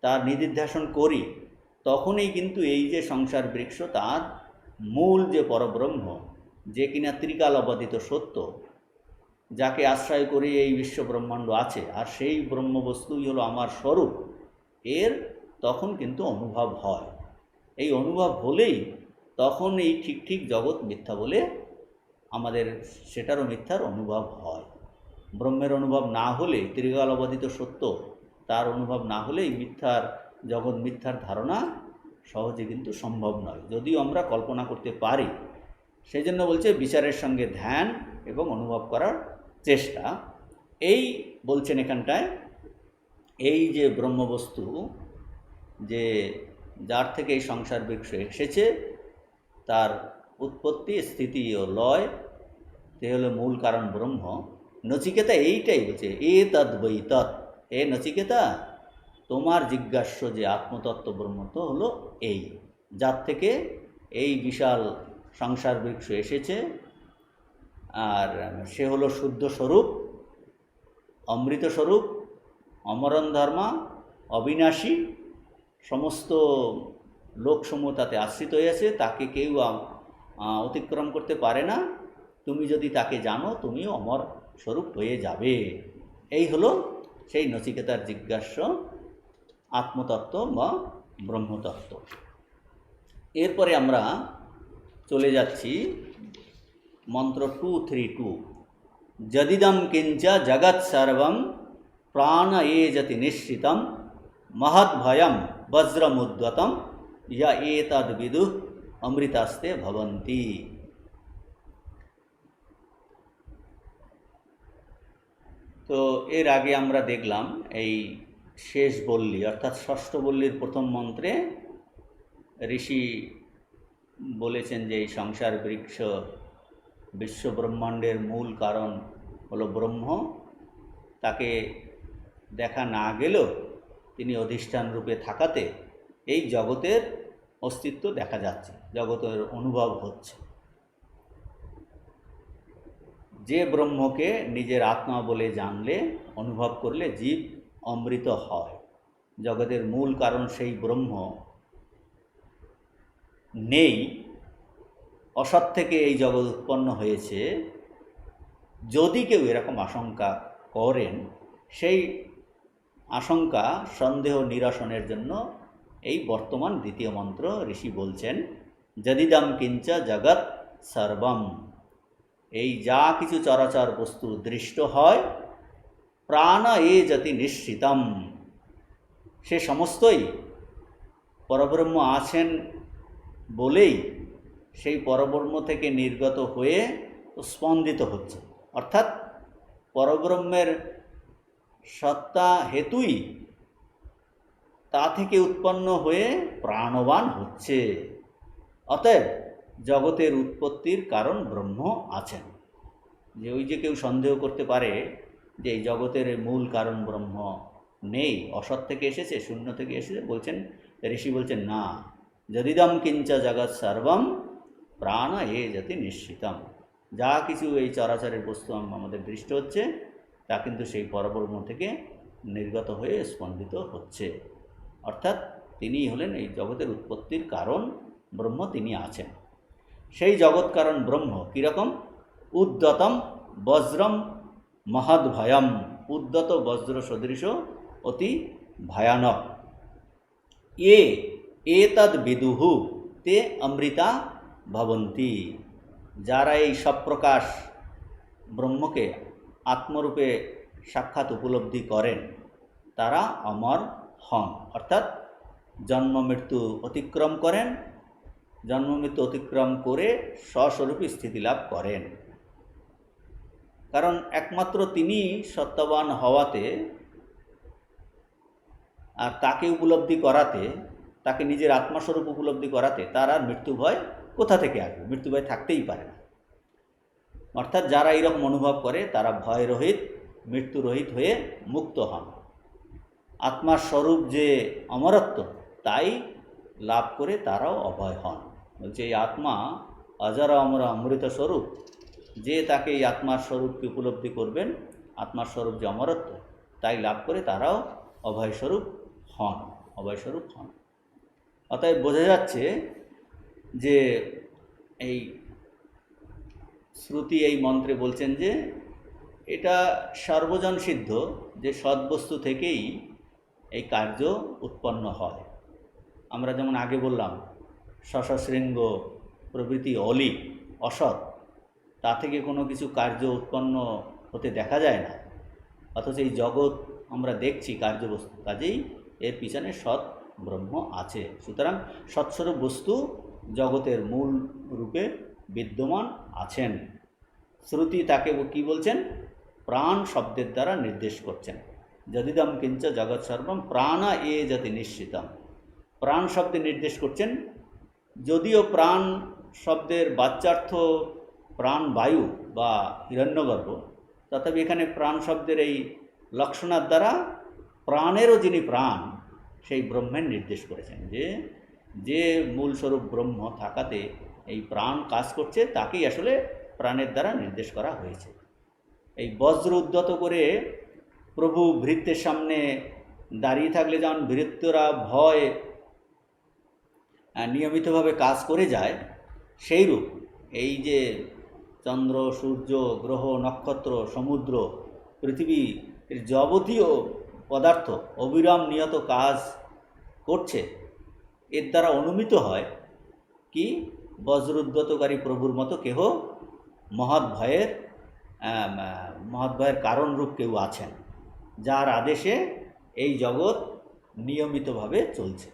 তার নিদিধ্যাসন করি, তখনই কিন্তু এই যে সংসার বৃক্ষ তার মূল যে পরব্রহ্ম, যে কিনা ত্রিকাল অবাদিত সত্য, যাকে আশ্রয় করে এই বিশ্ব ব্রহ্মাণ্ড আছে, আর সেই ব্রহ্মবস্তুই হলো আমার স্বরূপ, তখন কিন্তু অনুভব হয়। এই অনুভব হলেই তখন এই ঠিক জগৎ মিথ্যা বলে আমাদের সেটারও মিথ্যার অনুভব হয়। ব্রহ্মের অনুভব না হলে, ত্রিকাল অবাদিত সত্য তার অনুভব না হলে এই জগৎ মিথ্যার ধারণা সহজে কিন্তু সম্ভব নয়, যদিও আমরা কল্পনা করতে পারি। সেই জন্য বলছে বিচারের সঙ্গে ধ্যান এবং অনুভব করার চেষ্টা। এই বলছেন এখানটায়, এই যে ব্রহ্মবস্তু, যে যার থেকে এই সংসার বৃক্ষ এসেছে, তার উৎপত্তি, স্থিতি ও লয়, সে হলো মূল কারণ ব্রহ্ম। নচিকেতা এইটাই বলছে, তৎ বৈ তৎ, নচিকেতা, তোমার জিজ্ঞাস্য যে আত্মতত্ত্ব ব্রহ্মত্ব হলো এই, যার থেকে এই বিশাল সংসার বৃক্ষ এসেছে। আর সে হলো শুদ্ধ স্বরূপ, অমৃত স্বরূপ, অমরণ ধর্মা, অবিনাশী, সমস্ত লোকসমূহ তাতে আশ্রিত হয়েছে, তাকে কেউ অতিক্রম করতে পারে না। তুমি যদি তাকে জানো, তুমিও অমর স্বরূপ হয়ে যাবে। এই হলো সেই নচিকেতার জিজ্ঞাস্য আত্মতত্ত্ব বা ব্রহ্মতত্ত্ব। এরপরে আমরা চলে যাচ্ছি মন্ত্র 232। যদিদম কিঞ্চ জগৎ সর্বম প্রাণ এজতি নিশ্চিতম মহদ্ভয়ম বজ্রমুদ্যতম ইয় এতদ্বিদুঃ অমৃতাস্তে ভবন্তি। তো এর আগে আমরা দেখলাম এই শেষ বল্লী অর্থাৎ ষষ্ঠ বল্লীর প্রথম মন্ত্রে ঋষি বলেছেন যে এই সংসার বৃক্ষ বিশ্ব ব্রহ্মাণ্ডের মূল কারণ হলো ব্রহ্ম, তাকে দেখা না গেলেও তিনি অধিষ্ঠান রূপে থাকাতে এই জগতের অস্তিত্ব দেখা যাচ্ছে, জগতের অনুভব হচ্ছে। যে ব্রহ্মকে নিজের আত্মা বলে জানলে, অনুভব করলে জীব অমৃত হয়। জগতের মূল কারণ সেই ব্রহ্ম নেই, অসৎ থেকে এই জগৎ উৎপন্ন হয়েছে, যদি কেউ এরকম আশঙ্কা করেন, সেই আশঙ্কা সন্দেহ নিরসনের জন্য এই বর্তমান দ্বিতীয় মন্ত্র ঋষি বলছেন, যদিদম কিঞ্চ জগৎ সর্বম। এই যা কিছু চরাচর বস্তু দৃষ্ট হয়, প্রাণ এ যতি নিশ্চিতম, সে সমস্তই পরব্রহ্ম আছেন বলেই সেই পরব্রহ্ম থেকে নির্গত হয়ে স্পন্দিত হচ্ছে। অর্থাৎ পরব্রহ্মের সত্তা হেতুই তা থেকে উৎপন্ন হয়ে প্রাণবান হচ্ছে। অতএব জগতের উৎপত্তির কারণ ব্রহ্ম আছেন। যে ওই যে কেউ সন্দেহ করতে পারে যে এই জগতের মূল কারণ ব্রহ্ম নেই, অসৎ থেকে এসেছে, শূন্য থেকে এসেছে, বলছেন ঋষি বলছেন না, যদিদম কিঞ্চ জগৎ সর্বম প্রাণ এ যতি নিশ্চিতম। যা কিছু এই চরাচরের বস্তু আমাদের দৃষ্ট হচ্ছে তা কিন্তু সেই পরব্রহ্ম থেকে নির্গত হয়ে স্পন্দিত হচ্ছে। অর্থাৎ তিনিই হলেন এই জগতের উৎপত্তির কারণ ব্রহ্ম, তিনি আছেন। সেই জগৎ কারণ ব্রহ্ম কীরকম? উদ্যতম বজ্রম মহদ্ভয়ম, উদ্যত বজ্র সদৃশ, অতি ভয়ানক। এ এতদ বিদুহু তে অমৃতা ভবন্তি। যারা এই সপ্রকাশ ব্রহ্মকে আত্মরূপে সাক্ষাৎ উপলব্ধি করেন তারা অমর হন, অর্থাৎ জন্ম মৃত্যু অতিক্রম করেন, জন্ম মৃত্যু অতিক্রম করে স্বস্বরূপে স্থিতি লাভ করেন। কারণ একমাত্র তিনি সত্যবান হওয়াতে আর তাকে উপলব্ধি করাতে, তাকে নিজের আত্মাস্বরূপ উপলব্ধি করাতে তার আর মৃত্যু ভয় কোথা থেকে আসবে? মৃত্যু ভয় থাকতেই পারে না। অর্থাৎ যারা এইরকম অনুভব করে তারা ভয়রহিত, মৃত্যুরহিত হয়ে মুক্ত হন। আত্মার স্বরূপ যে অমরত্ব, তাই লাভ করে তারাও অভয় হন। বলছে এই আত্মা অজর অমর অমৃত স্বরূপ, যে তাকে এই আত্মার স্বরূপকে উপলব্ধি করবেন, আত্মার স্বরূপ যে অমরত্ব, তাই লাভ করে তারাও অভয়স্বরূপ হন, অভয়স্বরূপ হন। অতএব বোঝা যাচ্ছে যে এই শ্রুতি এই মন্ত্রে বলছেন যে এটা সর্বজন সিদ্ধ যে সদ্বস্তু থেকেই এই কার্য উৎপন্ন হয়। আমরা যেমন আগে বললাম শশশৃঙ্গ প্রভৃতি অলি, অসৎ, তা থেকে কোনো কিছু কার্য উৎপন্ন হতে দেখা যায় না, অথচ এই জগৎ আমরা দেখছি কার্যবস্তু, কাজেই এর পিছনে সৎ ব্রহ্ম আছে। সুতরাং সৎস্বরূপ বস্তু জগতের মূল রূপে বিদ্যমান আছেন। শ্রুতি তাকে কি বলছেন? প্রাণ শব্দের দ্বারা নির্দেশ করছেন। যদিদম কিঞ্চ জগৎ সর্বম প্রাণ এ যতি নিশ্চিতম। প্রাণ শব্দে নির্দেশ করছেন। যদিও প্রাণ শব্দের বাচ্যার্থ প্রাণ বায়ু বা হিরণ্যগর্ভ, তথাপি এখানে প্রাণ শব্দের এই লক্ষণার দ্বারা প্রাণেরও যিনি প্রাণ সেই ব্রহ্মের নির্দেশ করেছেন। যে মূল স্বরূপ ব্রহ্ম থাকাতে এই প্রাণ কাজ করছে, তাকেই আসলে প্রাণের দ্বারা নির্দেশ করা হয়েছে। এই বজ্র উদ্যত করে প্রভু ভৃত্যের সামনে দাঁড়িয়ে থাকলে যেমন ভৃত্যরা ভয় নিয়মিতভাবে কাজ করে যায়, সেইরূপ এই যে চন্দ্র, সূর্য, গ্রহ, নক্ষত্র, সমুদ্র, পৃথিবী, এর যাবতীয় পদার্থ অবিরাম নিয়ত কাজ করছে, এর দ্বারা অনুমিত হয় কি বজ্রোদ্যতকারী প্রভুর মতো কেহ মহৎ ভয়ের কারণরূপ কেউ আছেন, যার আদেশে এই জগৎ নিয়মিতভাবে চলছে।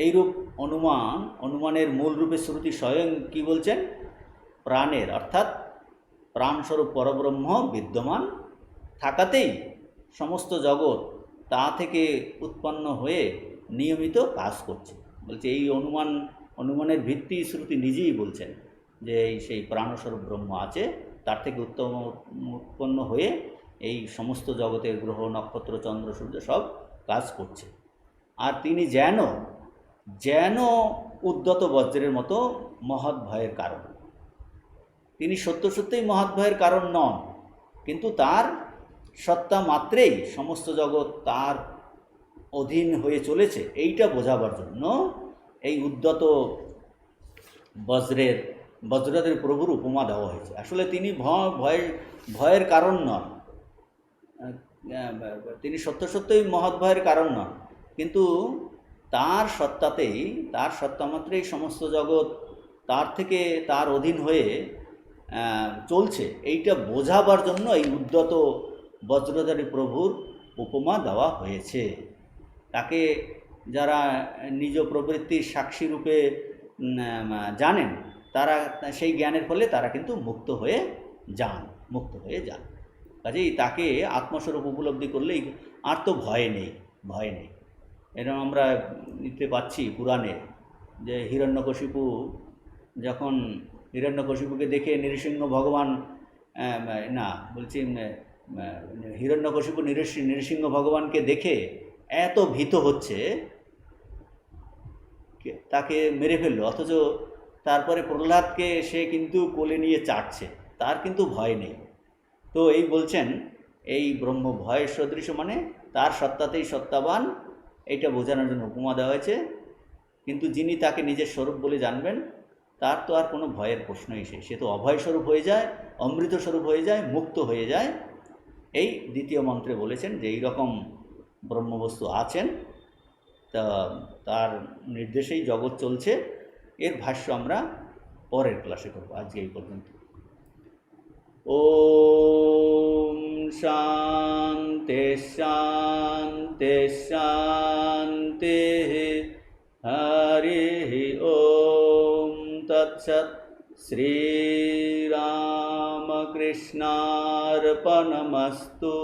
এইরূপ অনুমানের মূল রূপে শ্রুতি স্বয়ং কি বলছেন? প্রাণের অর্থাৎ প্রাণস্বরূপ পরব্রহ্ম বিদ্যমান থাকাতেই সমস্ত জগৎ তা থেকে উৎপন্ন হয়ে নিয়মিত কাজ করছে। বলছে এই অনুমানের ভিত্তি শ্রুতি নিজেই বলছেন যে এই সেই প্রাণস্বরূপ ব্রহ্ম আছে, তার থেকে উৎপন্ন হয়ে এই সমস্ত জগতের গ্রহ নক্ষত্র চন্দ্র সূর্য সব কাজ করছে। আর তিনি যেন যেন উদ্যত বজ্রের মতো মহৎ ভয়ের কারণ। তিনি সত্য সত্যই মহৎ ভয়ের কারণ নন, কিন্তু তার সত্তা মাত্রেই সমস্ত জগৎ তার অধীন হয়ে চলেছে, এইটা বোঝাবার জন্য এই উদ্যত বজ্রদের প্রভুর উপমা দেওয়া হয়েছে। আসলে তিনি ভয়ের কারণ নন, তিনি সত্য সত্যই মহৎ ভয়ের কারণ নন, কিন্তু তার সত্তাতেই, তার সত্তা মাত্রেই সমস্ত জগৎ তার থেকে তার অধীন হয়ে চলছে, এইটা বোঝাবার জন্য এই উদ্যত বজ্রধারী প্রভুর উপমা দেওয়া হয়েছে। তাকে যারা নিজ প্রবৃত্তির সাক্ষী রূপে জানেন, তারা সেই জ্ঞানের ফলে তারা কিন্তু মুক্ত হয়ে যান। কাজেই তাকে আত্মস্বরূপ উপলব্ধি করলেই আর তো ভয় নেই। এরকম আমরা নিতে পাচ্ছি পুরাণে, যে হিরণ্যকশিপুকে দেখে নৃসিংহ ভগবান, হিরণ্যকশিপু নৃসিংহ ভগবানকে দেখে এত ভীত হচ্ছে, তাকে মেরে ফেললো, অথচ তারপরে প্রহ্লাদকে সে কিন্তু কোলে নিয়ে চাটছে, তার কিন্তু ভয় নেই। তো এই বলছেন এই ব্রহ্ম ভয়ের সদৃশ, মানে তার সত্তাতেই সত্তাবান, এইটা বোঝানোর জন্য উপমা দেওয়া হয়েছে। কিন্তু যিনি তাকে নিজের স্বরূপ বলে জানবেন, তার তো আর কোনো ভয়ের প্রশ্নই, সে তো অভয় স্বরূপ হয়ে যায়, অমৃত স্বরূপ হয়ে যায়, মুক্ত হয়ে যায়। এই দ্বিতীয় মন্ত্রে বলেছেন যে এই রকম ব্রহ্মবস্তু আছেন, তা তার নির্দেশেই জগৎ চলছে। এর ভাষ্য আমরা পরের ক্লাসে করব। আজকে এই পর্যন্ত। ওম শান্তি শান্তি শান্তি। হরি ওম তৎসৎ। শ্রীরামকৃষ্ণার্পণমস্তু।